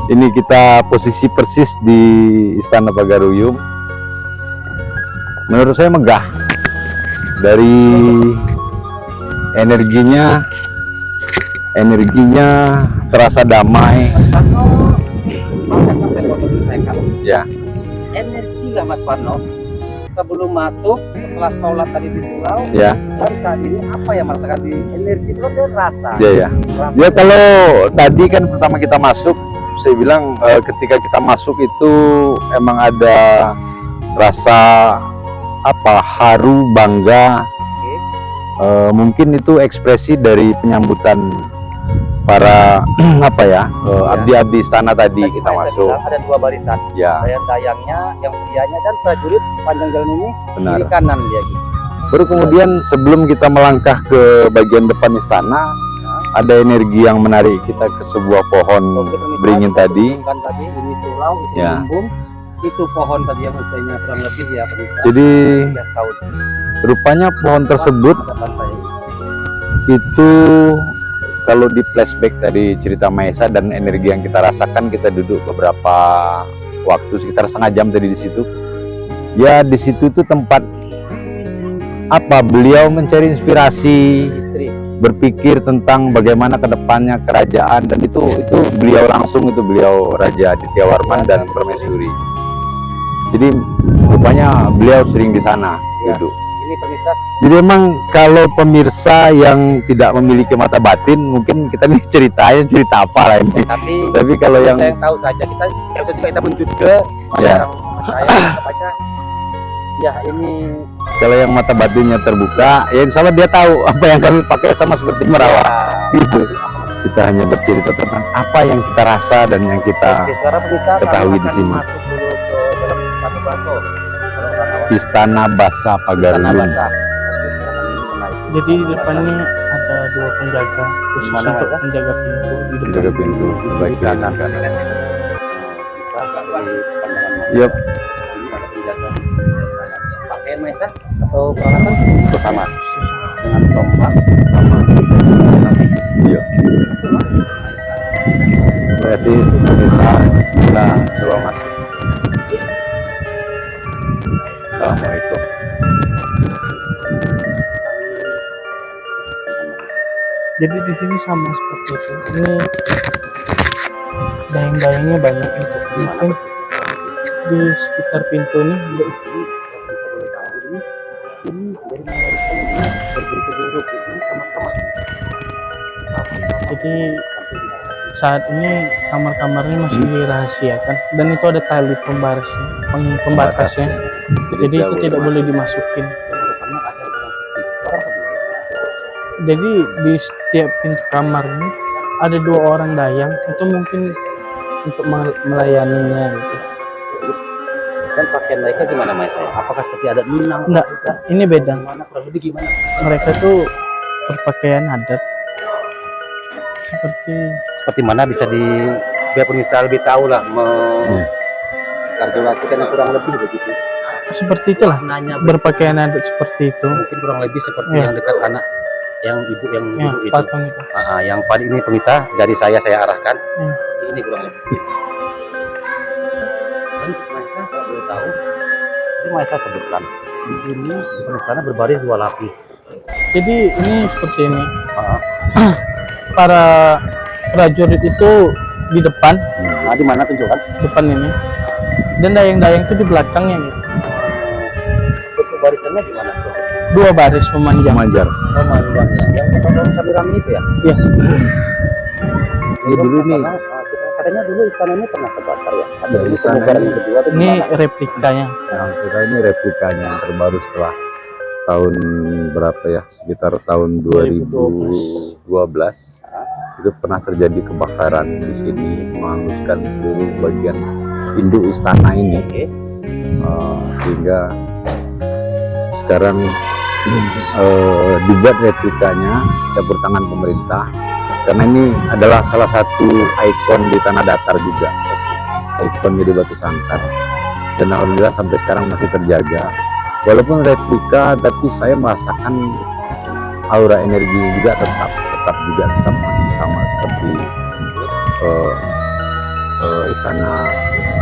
ini kita posisi persis di Istana Pagaruyung. Menurut saya megah. Dari energinya terasa damai. Ya, energi lah Mas Parno. Sebelum masuk, setelah sholat tadi di surau, ya, dan saat ini apa yang merasakan di energi itu dia rasa. ya. Ya, kalau tadi kan pertama kita masuk, saya bilang ketika kita masuk itu emang ada rasa apa, haru, bangga. Mungkin itu ekspresi dari penyambutan para apa ya, abdi-abdi istana tadi Tadi kita saya masuk. bilang ada 2 barisan, Ya, dayang-dayangnya, yang prianya, dan prajurit panjang jalan ini benar. kiri kanan dia gitu. Baru kemudian sebelum kita melangkah ke bagian depan istana, ada energi yang menarik kita ke sebuah pohon Oke, pemirsa, beringin kita tadi. hubungkan tadi ini surau, isi Ya. lumbung, itu pohon tadi yang usianya kurang lebih ya pemirsa. Jadi 3 tahun. rupanya pohon tersebut Hadapan saya. itu kalau di flashback dari cerita Maesa dan energi yang kita rasakan, kita duduk beberapa waktu sekitar setengah jam tadi di situ. Ya, di situ tuh tempat apa, beliau mencari inspirasi, Istri. berpikir tentang bagaimana kedepannya kerajaan, dan itu beliau langsung, itu beliau Raja Adityawarman dan Permaisuri. Jadi rupanya beliau sering di sana Ya. duduk. Ini pemirsa, Jadi memang kalau pemirsa yang tidak memiliki mata batin, mungkin kita nih ceritanya cerita apa lah ini. Tapi kalau yang saya yang tahu saja, kita kita menuju ke Ya. saya baca. Ya, ini kalau yang mata batinnya terbuka, ya insya Allah dia tahu apa yang kami pakai sama seperti merawat. Gitu. Kita hanya bercerita tentang apa yang kita rasa dan yang kita secara pemirsa ketahui kami di akan sini. masuk dulu ke dalam satu baso. Kalau orang awam, Istana Basa Istana Pagaruyung. Basa. Jadi di depannya ada 2 penjaga khusus Mana, untuk Mas? penjaga pintu di depan. Jaga pintu. Baik, silakan. Yep. Yep. Pakaian Maesa atau peralatan Bersama. dengan tombak. Iya. Terima kasih pemirsa. Kita coba masuk. Assalamualaikum. Jadi di sini sama seperti itu. Ini dayang-dayangnya banyak untuk mungkin di sekitar pintu ini. Jadi saat ini kamar-kamarnya masih dirahasiakan dan itu ada tali pembatasnya. Jadi itu tidak boleh dimasukin. Jadi di setiap pintu kamar ini ada 2 orang dayang, itu mungkin untuk melayaninya gitu. Dan pakaian mereka gimana Maesa? Apakah seperti ada minang? Enggak, ini beda. Gimana kurang lebih gimana? Mereka tuh berpakaian adat Seperti mana bisa di biar pemirsa lebih tahu lah mengkalkulasikan yang kurang lebih begitu. seperti itulah, Nanya berpakaian adat seperti itu. mungkin kurang lebih seperti Ya. yang dekat anak yang ibu yang Ya, duduk itu. patung itu. Yang pada ini pemirsa dari saya arahkan. Ya. Ini kurang lebih. Dan Maesa kalau boleh tahu, ini Maesa sebutkan di sini di istana berbaris 2 lapis. Jadi ini seperti ini. Ah, Para prajurit itu di depan di mana tunjukkan? ini. Dan dayang-dayang itu di belakangnya gitu. Bentuk barisannya gimana tuh? 2 baris memanjang. Manjar. Oh, manjangnya. Yang foto kami rame itu ya? Iya. Ini dulu nih. Katanya dulu istana ini pernah terbakar ya? Ada Ya, ini istana pembubaran ini- yang kedua atau Ini gimana? replikanya. Yang sekarang ini replikanya yang terbaru setelah tahun berapa ya? Sekitar tahun 2012. itu pernah terjadi kebakaran di sini, menghanguskan seluruh bagian induk istana ini. Sehingga sekarang dibuat replikanya campur tangan pemerintah, karena ini adalah salah satu ikon di tanah datar juga, ikon jadi batu sangkar, dan alhamdulillah sampai sekarang masih terjaga. Walaupun replika, tapi saya merasakan aura energi juga tetap masih sama seperti istana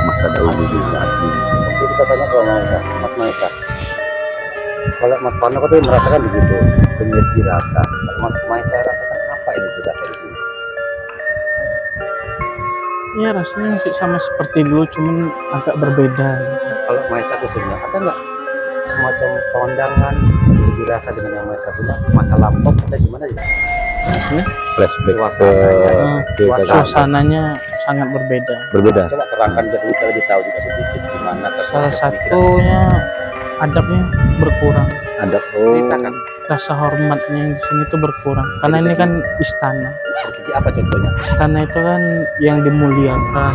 masa dahulu juga aslinya. Oke, kita tanya ke Mas Maesa. Kalau Mas Parno itu merasakan begitu, energi rasa. Mas Maesa rasakan apa energi rasa di sini? Ya rasanya masih sama seperti dulu, cuman agak berbeda. Kalau Maesa khususnya, ada nggak semacam pemandangan energi rasa dengan yang Maesa punya masa lampau atau gimana ya? Maksudnya Flashback ke suasananya sangat berbeda. berbeda. Coba terangkan biar bisa lebih tahu juga sedikit gimana. Salah satunya adabnya berkurang, Ada ceritakan. rasa hormatnya yang di sini tuh berkurang. Karena ini kan istana. Seperti apa contohnya? Istana itu kan yang dimuliakan,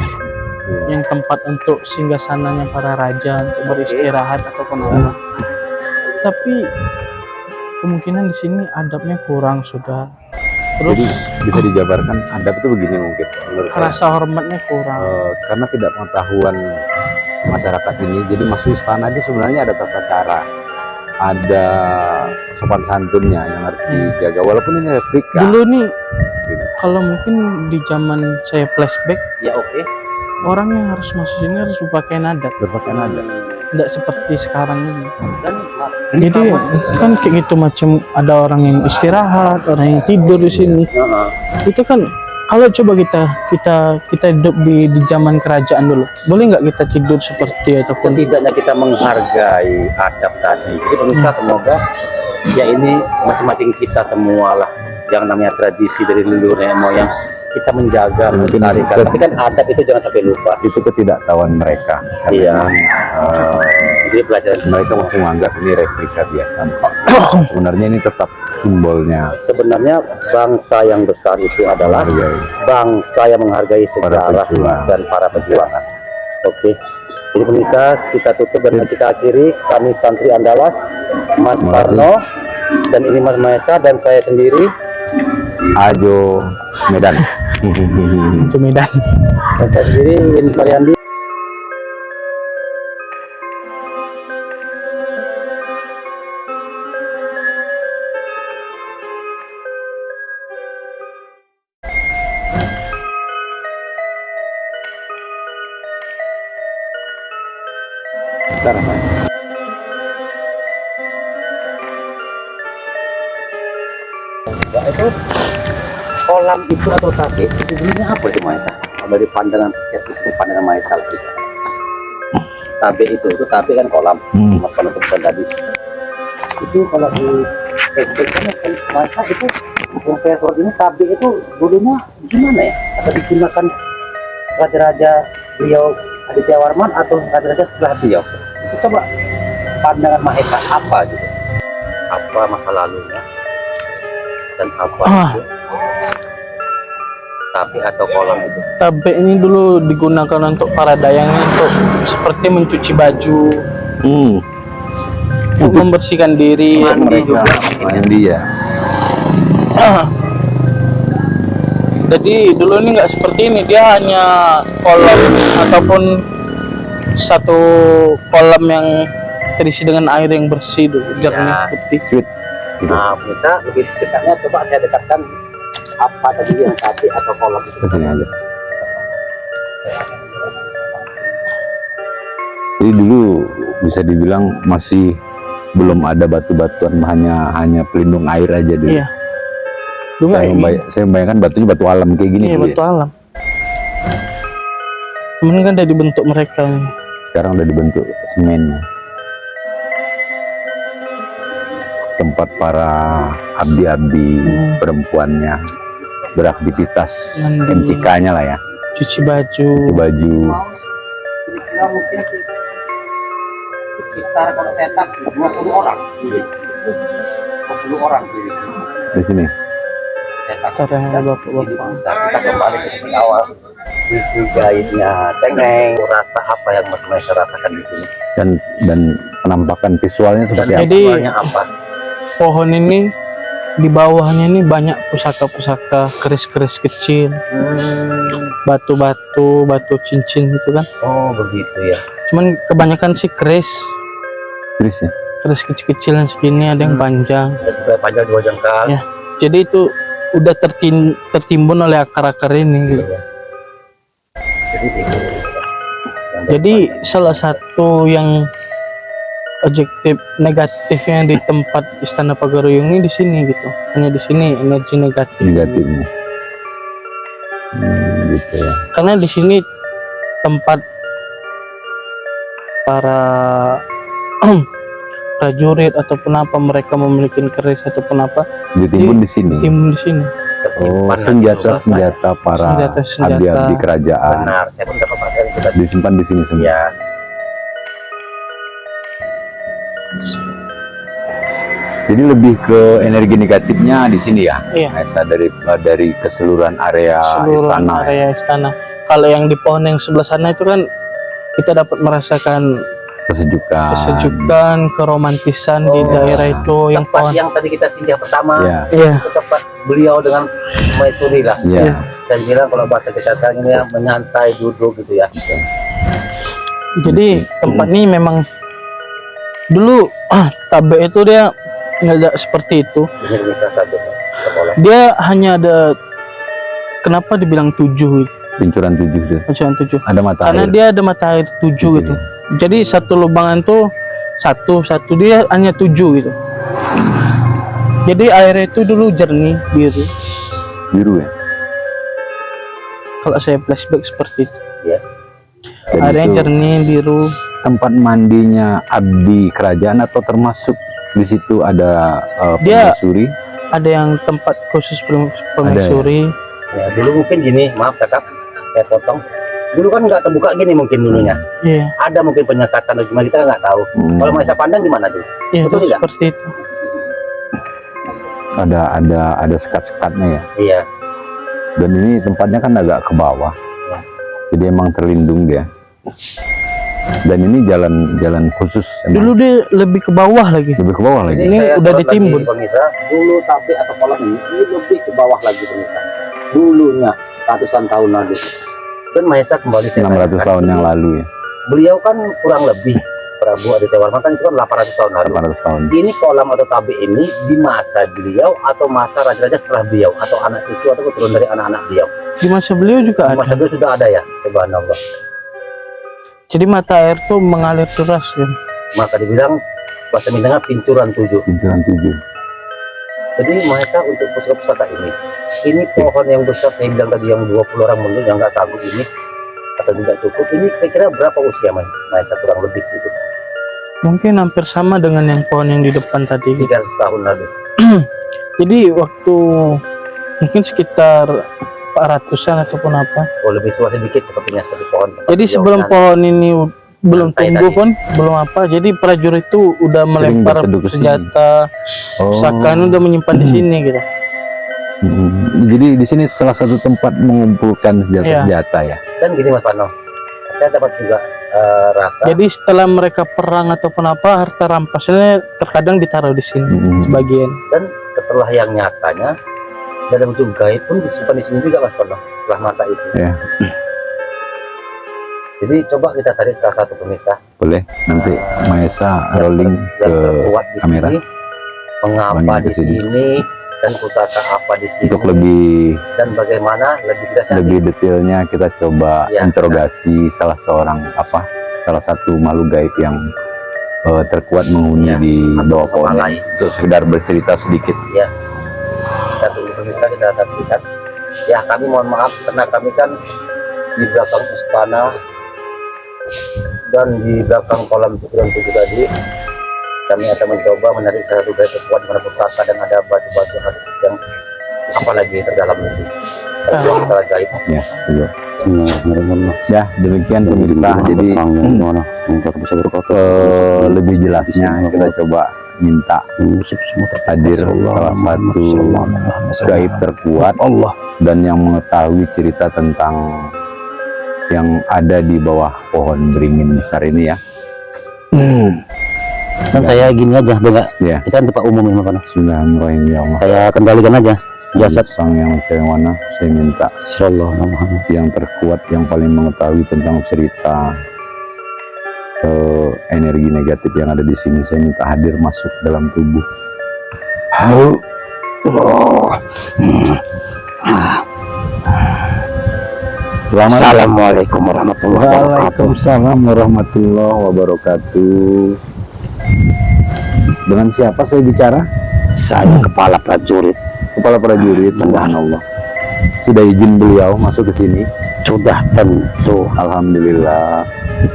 yang tempat untuk singgasananya para raja untuk beristirahat ataupun apa. Tapi kemungkinan di sini adabnya kurang sudah. Terus Jadi bisa dijabarkan adab itu begini mungkin menurut saya. rasa hormatnya kurang. Karena tidak pengetahuan masyarakat ini, jadi masuk istana aja sebenarnya ada tata cara, ada sopan santunnya yang harus dijaga, walaupun ini replika. Dulu nih Gitu. kalau mungkin di zaman saya flashback, Ya oke. orang yang harus masuk sini harus berpakaian adat, Berpakaian adat. tidak seperti sekarang ini. Dan Jadi kan kayak gitu, macam ada orang yang istirahat, orang yang tidur di sini. Itu kan kalau coba kita hidup di zaman kerajaan dulu, boleh nggak kita tidur seperti ataupun setidaknya kita menghargai adab tadi. Jadi pemirsa, semoga ya ini masing-masing kita semua lah, yang namanya tradisi dari leluhur nenek moyang kita menjaga, Mungkin melestarikan. itu- Tapi kan adab itu jangan sampai lupa. Itu ketidaktahuan mereka. Karena Iya. memang, Jadi pelajaran mereka masih menganggap ini replika biasa. Sebenarnya ini tetap simbolnya sebenarnya bangsa yang besar itu adalah menghargai. bangsa yang menghargai sejarah pejuang. dan para pejuangan. Oke. Jadi pemirsa, kita tutup dan kita akhiri. Kami santri Andalas, Mas Terima kasih. Parno, dan ini Mas Maesa dan saya sendiri. Ajo Medan. itu Medan? Dan saya sendiri Win Pariandi. Bentar, Mas. Ya, itu kolam itu atau tabe itu dulunya apa itu Maesa? Dari pandangan itu pandangan Maesa lagi. Tabe itu tabe kan kolam. Mas Parno sebutkan tadi. Itu kalau di Maesa itu yang saya sorot ini tabe itu dulunya gimana ya? Atau digunakan raja-raja beliau Aditya Warman atau raja-raja setelah beliau? Itu coba pandangan Maesa apa gitu? Apa masa lalunya? Dan apa itu tabe atau kolam itu? Tabe ini dulu digunakan untuk para dayangnya untuk seperti mencuci baju, untuk membersihkan diri. Mandi juga. Mandi ya. Jadi dulu ini nggak seperti ini, dia hanya kolam ataupun satu kolam yang terisi dengan air yang bersih, jernih, Ya. putih. Sweet. Nah, bisa lebih dekatnya, coba saya dekatkan apa tadi yang tabe atau kolam itu. Ke sini aja. Jadi dulu bisa dibilang masih belum ada batu-batuan, hanya pelindung air aja dulu. Iya. Dulu nggak ini. Saya membayangkan batunya batu alam kayak gini Iya, dulu batu ya. alam. Kemudian kan udah dibentuk mereka nih. Sekarang udah dibentuk semen. Tempat para abdi-abdi perempuannya beraktivitas, Mandi. MCK-nya lah ya, Cuci baju. cuci baju. Kira-kira mungkin sekitar kalau saya tak 20 orang. 20 orang. Di sini. Sekarang ada Jadi bapak-bapak. bisa kita kembali ke titik awal. Isi gaibnya Tengeng, rasa apa yang Mas Maisa rasakan di sini? Dan penampakan visualnya Dan seperti apa? Jadi- visualnya apa? Pohon ini di bawahnya ini banyak pusaka-pusaka, keris-keris kecil, batu-batu, batu cincin gitu kan. Oh begitu ya. Cuman kebanyakan sih keris, Chris ya? keris kecil-kecil yang segini, ada yang panjang. Dan juga panjang 2 jengkal. Ya. Jadi itu udah tertimbun oleh akar-akar ini gitu. Jadi itu. Jadi salah satu yang objektif negatifnya di tempat Istana Pagaruyung ini di sini gitu. Hanya di sini energi negatif. Negatifnya. Gitu ya. Karena di sini tempat para prajurit ataupun apa mereka memiliki keris ataupun apa Ditimbun di sini. timbun di sini. Oh, Tersimpan senjata para Senjata-senjata. abdi-abdi kerajaan benar. Saya pun dapat materi kita. disimpan di sini semua. Ya. Jadi lebih ke energi negatifnya di sini ya. Iya. Maisa, dari keseluruhan area Seluruh istana. Ya. area istana. Kalau yang di pohon yang sebelah sana itu kan kita dapat merasakan Kesejukan. kesejukan, keromantisan di Oh, daerah itu yang Tempat pohon. yang tadi kita singgah pertama. Ya. Iya. Itu tempat beliau dengan Maisuri lah. Ya. Dan bilang kalau bahasa kita sekarang ini ya, menyantai duduk gitu ya. Jadi tempat ini memang dulu Tabe itu dia nggak seperti itu. Ini bisa saja sekolah. Dia hanya ada, kenapa dibilang 7 gitu, Pincuran 7 itu. macam 7? Ada mata Karena air. dia ada mata air 7 gitu. Jadi satu lubangan tuh satu dia hanya 7 gitu. Jadi airnya itu dulu jernih biru. Biru ya. Kalau saya flashback seperti itu. Dan Airnya itu jernih biru. tempat mandinya abdi kerajaan atau termasuk di situ ada Dia- permaisuri? Ada yang tempat khusus permaisuri. Ya, dulu mungkin gini, maaf kakak, saya potong. Dulu kan nggak terbuka gini mungkin dulunya. Iya, Ada mungkin penyekatan atau gimana kita nggak tahu. Kalau Maisa pandang gimana tuh? iya Betul tidak? seperti itu. Ada sekat-sekatnya ya. Iya. Dan ini tempatnya kan agak ke bawah. Jadi emang terlindung dia. Dan ini jalan khusus. emang. Dulu dia lebih ke bawah lagi. Lebih ke bawah lagi. Ini saya udah sorot ditimbun. lagi, pemirsa. Dulu tapi atau kolam ini lebih ke bawah lagi pemirsa. Dulunya ratusan tahun lalu. Dan Maisa kembali saya 600 tanyakan, tahun yang lalu ya. Beliau kan kurang lebih Prabu Aditya Warman kan itu kan 800 tahun lalu. 800 tahun. Ini kolam atau tabe ini di masa beliau atau masa raja-raja setelah beliau atau anak cucu atau keturunan dari anak-anak beliau. Di masa beliau juga Di masa ada. beliau sudah ada ya, subhanallah. Jadi mata air tuh mengalir deras ya. Maka dibilang bahasa Minangnya pincuran 7. Pincuran 7. Jadi Maisa untuk pusaka ini pohon yang besar saya bilang tadi yang 20 orang mundur yang nggak sanggup ini atau tidak cukup ini kira-kira berapa usia Maisa kurang lebih gitu? Mungkin hampir sama dengan yang pohon yang di depan tadi gitu. 300 tahun lalu. Jadi waktu mungkin sekitar 400-an ataupun apa. Oh lebih tua sedikit sepertinya seperti pohon. Jadi Beliau sebelum kan. pohon ini belum Lantai tumbuh tadi. pun belum apa. Jadi prajurit itu udah melempar berteduh ke sini. senjata, pusaka udah menyimpan di sini gitu. Jadi di sini salah satu tempat mengumpulkan senjata-senjata ya. Dan gini Mas Pano, saya dapat juga rasa Jadi setelah mereka perang ataupun apa, harta rampasnya terkadang ditaruh di sini sebagian. dan setelah yang nyatanya dalam bentuk gaib pun disimpan di sini juga Mas Pano setelah masa itu. Ya. Jadi coba kita tarik salah satu pemisah Boleh nanti Maesa rolling ke yang terkuat di kamera sini, mengapa Banyak di di sini. sini dan pusaka apa di sini untuk lebih dan bagaimana lebih detail lebih detailnya kita coba Ya. interogasi salah satu makhluk gaib yang terkuat menghuni Ya, di bawah atau pohon lain. untuk sekedar bercerita sedikit. satu pemirsa kita saksikan. Ya kami mohon maaf karena kami kan di belakang istana dan di belakang kolam pincuran 7 tadi kami akan mencoba menarik satu garis terkuat di mana pusaka dan ada batu-batu yang apalagi terdalam itu. Antara gaib. Ya, betul. Benar. Ya, demikian pemirsa. Jadi lebih jelasnya kita coba minta hadir salah satu gaib terkuat Allah dan yang mengetahui cerita tentang yang ada di bawah pohon beringin besar ini ya. kan saya gini aja enggak Ya, kita kan tempat umum ini Pak. Bismillahirrahmanirrahim ya Allah. Saya kendalikan aja jasad Sang yang mana saya minta insyaallah Muhammad. yang terkuat yang paling mengetahui tentang cerita energi negatif yang ada di sini, saya minta hadir masuk dalam tubuh. Selamat. Assalamualaikum warahmatullahi wabarakatuh. Waalaikumsalam warahmatullahi wabarakatuh. Dengan siapa saya bicara? Saya kepala prajurit. Kepala prajurit. Subhanallah. Sudah izin beliau masuk ke sini? Sudah tentu, Alhamdulillah.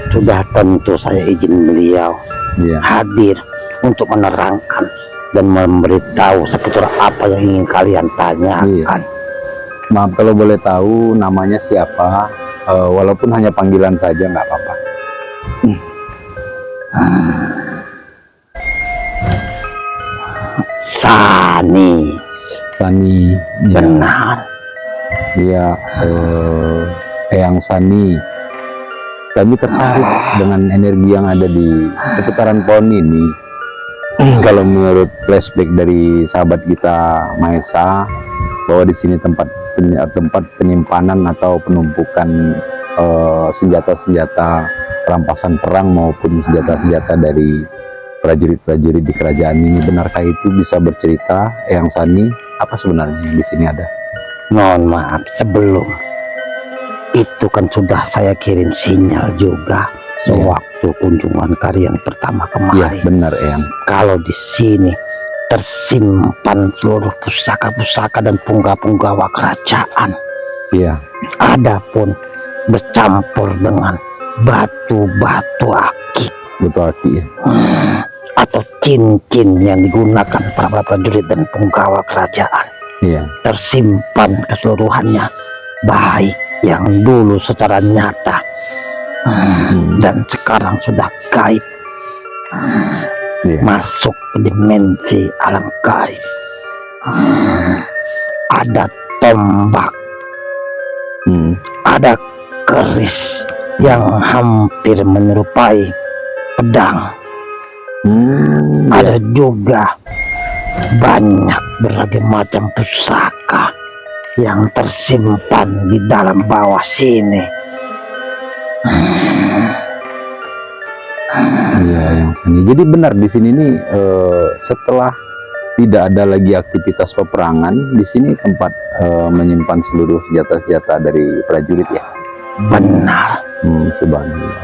sudah tentu saya izin beliau Iya. hadir untuk menerangkan dan memberitahu seputar apa yang ingin kalian tanyakan. Maaf kalau boleh tahu namanya siapa, walaupun hanya panggilan saja nggak apa-apa. Sani, Sani. Iya. benar. Iya, Eyang Sani. Kami tertarik dengan energi yang ada di seputaran pohon ini. Kalau menurut flashback dari sahabat kita Maesa, bahwa di sini tempat penyimpanan atau penumpukan senjata-senjata rampasan perang maupun senjata-senjata dari prajurit-prajurit di kerajaan ini. Benarkah itu? Bisa bercerita, Eyang Sani, apa sebenarnya yang di sini ada? Mohon maaf sebelum itu kan sudah saya kirim sinyal juga sewaktu kunjungan kalian pertama Iya, kemarin. benar, Eyang. Kalau di sini tersimpan seluruh pusaka-pusaka dan punggawa-punggawa kerajaan. Iya, Adapun bercampur dengan batu-batu akik betul Aki ya. atau cincin yang digunakan para prajurit dan punggawa kerajaan Iya, tersimpan keseluruhannya, baik yang dulu secara nyata dan sekarang sudah gaib, iya. masuk ke dimensi alam gaib. Ada tombak, ada keris yang hampir menyerupai pedang. Ada juga banyak berbagai macam pusaka yang tersimpan di dalam bawah sini. Iya, yang Sani. Jadi benar di sini nih, setelah tidak ada lagi aktivitas peperangan, di sini tempat menyimpan seluruh senjata-senjata dari prajurit ya. Benar, Subhanallah.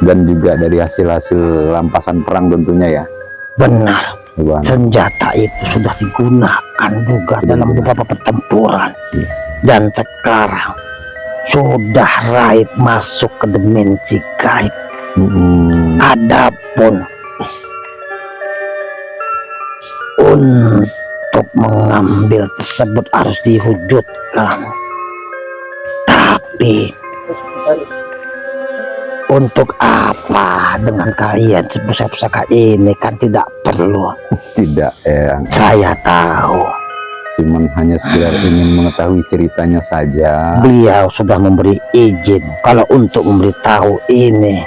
Dan juga dari hasil-hasil rampasan perang tentunya ya. benar. Subhanallah. Senjata itu sudah digunakan juga dalam beberapa pertempuran. Iya. Dan sekarang sudah raib masuk ke dimensi gaib. Adapun untuk mengambil tersebut harus diwujudkan, tapi untuk apa dengan kalian pusaka-pusaka ini kan tidak perlu. Tidak, Eyang. Saya tahu Cuman hanya sekedar ingin mengetahui ceritanya saja. beliau sudah memberi izin kalau untuk memberitahu ini.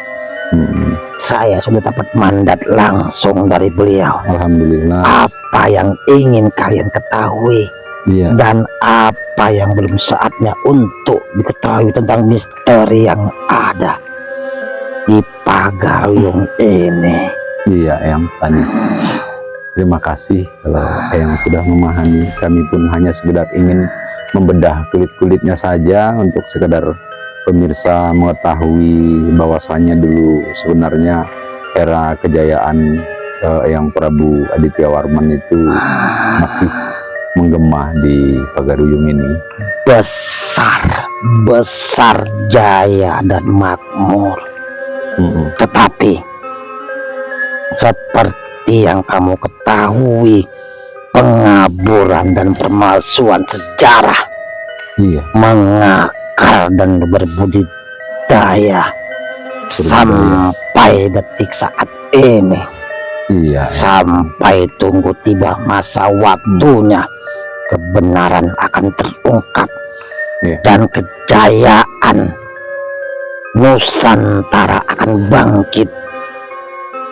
Saya sudah dapat mandat langsung dari beliau. Alhamdulillah. Apa yang ingin kalian ketahui Iya. dan apa yang belum saatnya untuk diketahui tentang misteri yang ada di Pagaruyung ini. Iya, Eyang Sani. Terima kasih kalau Eyang sudah memahami. Kami pun hanya sekedar ingin membedah kulit-kulitnya saja untuk sekedar pemirsa mengetahui bahwasannya dulu sebenarnya era kejayaan Eyang Prabu Aditya Warman itu masih menggema di Pagaruyung ini. Besar jaya dan makmur. Tetapi seperti yang kamu ketahui, pengaburan dan pemalsuan sejarah Iya. mengakar dan berbudidaya sampai detik saat ini, Iya. sampai tunggu tiba masa waktunya kebenaran akan terungkap. Iya. Dan kejayaan Nusantara akan bangkit.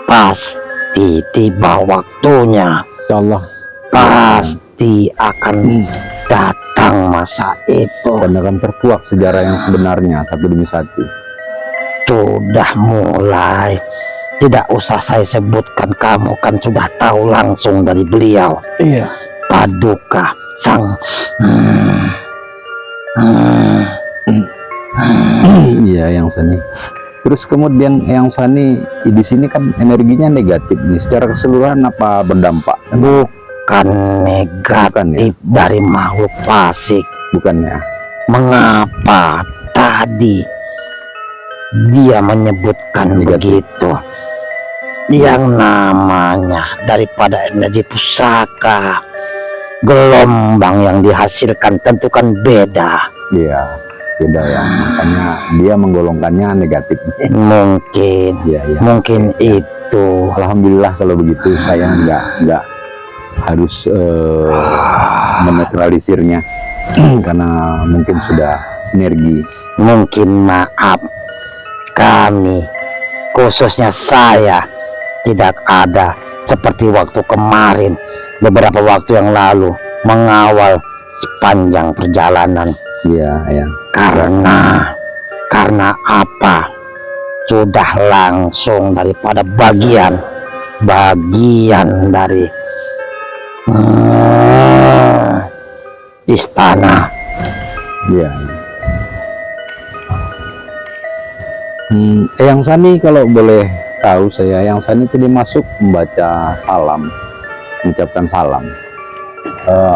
Pasti tiba waktunya, Insyaallah. pasti akan datang masa itu. Dan akan terkuak sejarah yang sebenarnya satu demi satu. Sudah mulai, tidak usah saya sebutkan, kamu kan sudah tahu langsung dari beliau. Iya. Paduka sang Iya, yang Sani. Terus kemudian yang Sani di sini kan energinya negatif nih. Secara keseluruhan apa berdampak? bukan negatif dari makhluk fasik. Bukannya? Mengapa tadi dia menyebutkan Negatif. begitu? Yang namanya daripada energi pusaka, gelombang yang dihasilkan tentu kan beda. Iya, beda ya. Makanya dia menggolongkannya negatif. Mungkin Iya, iya. mungkin itu. Alhamdulillah kalau begitu, saya nggak harus menetralisirnya karena mungkin sudah sinergi. Mungkin maaf, kami khususnya saya tidak ada seperti waktu kemarin, beberapa waktu yang lalu mengawal sepanjang perjalanan. Iya, ya. Karena apa? Sudah langsung daripada bagian dari istana. Iya. Yang Sani kalau boleh tahu saya, yang Sani itu dimasuk membaca salam, mengucapkan salam.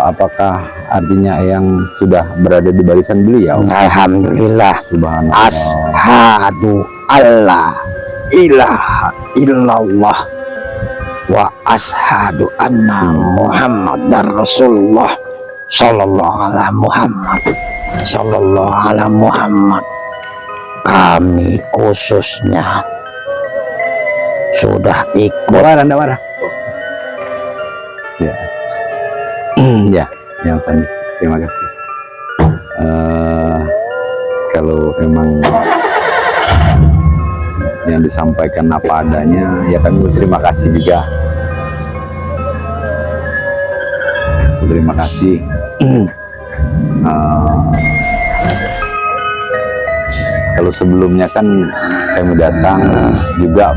Apakah artinya yang sudah berada di barisan beliau? Alhamdulillah. Subhanallah. Ashadu alla ilaha illallah wa ashadu anna muhammadar rasulullah sallallahu ala Muhammad sallallahu ala Muhammad. Kami khususnya sudah ikut. Anda marah. Ya. Ya, yang Sani. Terima kasih. Kalau emang yang disampaikan apa adanya, ya kami berterima kasih juga. Terima kasih. Kalau sebelumnya kan kami datang juga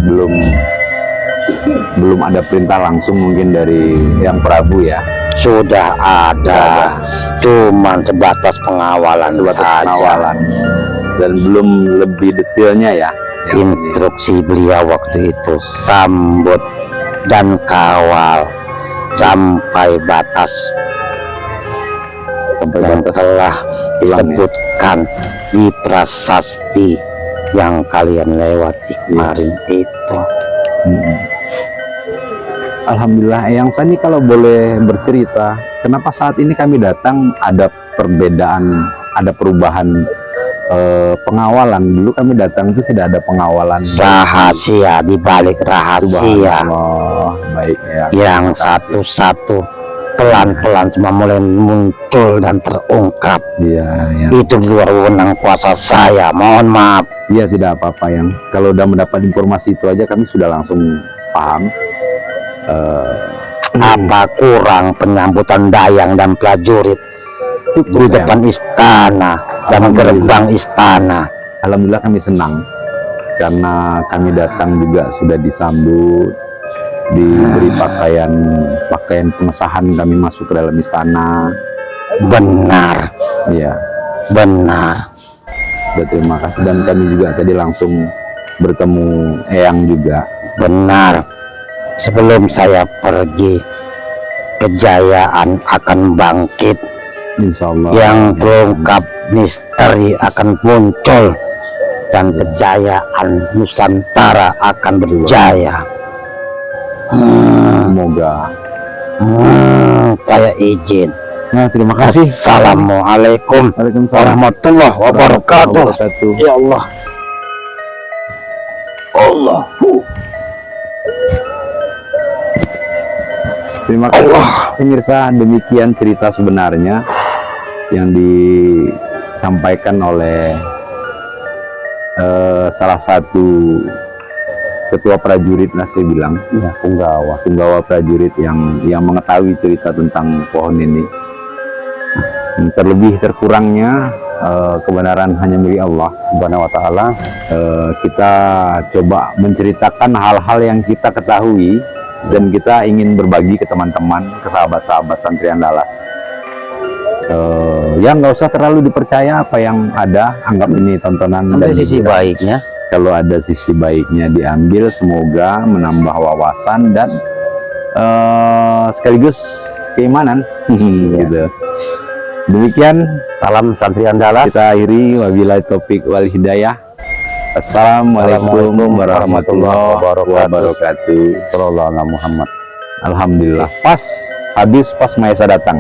belum ada perintah langsung mungkin dari yang Prabu ya. Sudah ada, cuman sebatas pengawalan saja. Dan belum lebih detailnya ya. Instruksi beliau waktu itu sambut dan kawal sampai batas yang telah disebutkan di prasasti yang kalian lewati kemarin itu. Alhamdulillah. Yang Sani kalau boleh bercerita, kenapa saat ini kami datang ada perbedaan, ada perubahan pengawalan? Dulu kami datang itu tidak ada pengawalan. Rahasia di balik rahasia. Subhanallah. Baik ya. Yang satu-satu pelan-pelan cuma mulai muncul dan terungkap. Iya, ya. Itu di luar wewenang kuasa saya. Mohon maaf. Iya, tidak apa-apa. Yang kalau udah mendapat informasi itu aja kami sudah langsung paham. Apa kurang penyambutan dayang dan prajurit di depan istana dan gerbang istana? Alhamdulillah kami senang karena kami datang juga sudah disambut, diberi pakaian pengesahan kami masuk ke dalam istana. Benar, Iya, benar. berterima kasih. Dan kami juga tadi langsung bertemu Eyang juga. Benar. Sebelum saya pergi, kejayaan akan bangkit. Insya Allah. Yang terungkap misteri akan muncul dan kejayaan Nusantara akan berjaya. Semoga. Saya izin Nah, terima kasih. Assalamualaikum Waalaikumsalam warahmatullahi wabarakatuh. wabarakatuh. Ya Allah. Allah. Terima kasih pemirsa, demikian cerita sebenarnya yang disampaikan oleh salah satu ketua prajurit, nah saya bilang Ya, punggawa prajurit yang mengetahui cerita tentang pohon ini. Terlebih terkurangnya kebenaran hanya milik Allah Subhanahu wa taala. Kita coba menceritakan hal-hal yang kita ketahui dan kita ingin berbagi ke teman-teman, ke sahabat-sahabat Santri Andalas. Ya nggak usah terlalu dipercaya apa yang ada, anggap ini tontonan. ada dan sisi baiknya. kalau ada sisi baiknya diambil, semoga menambah wawasan dan sekaligus keimanan. Gitu. Demikian Salam Santri Andalas. kita akhiri, wabillahi taufik wal hidayah. Assalamualaikum warahmatullahi wabarakatuh. Sallallahu alaihi Muhammad. Alhamdulillah, pas habis pas Maesa datang.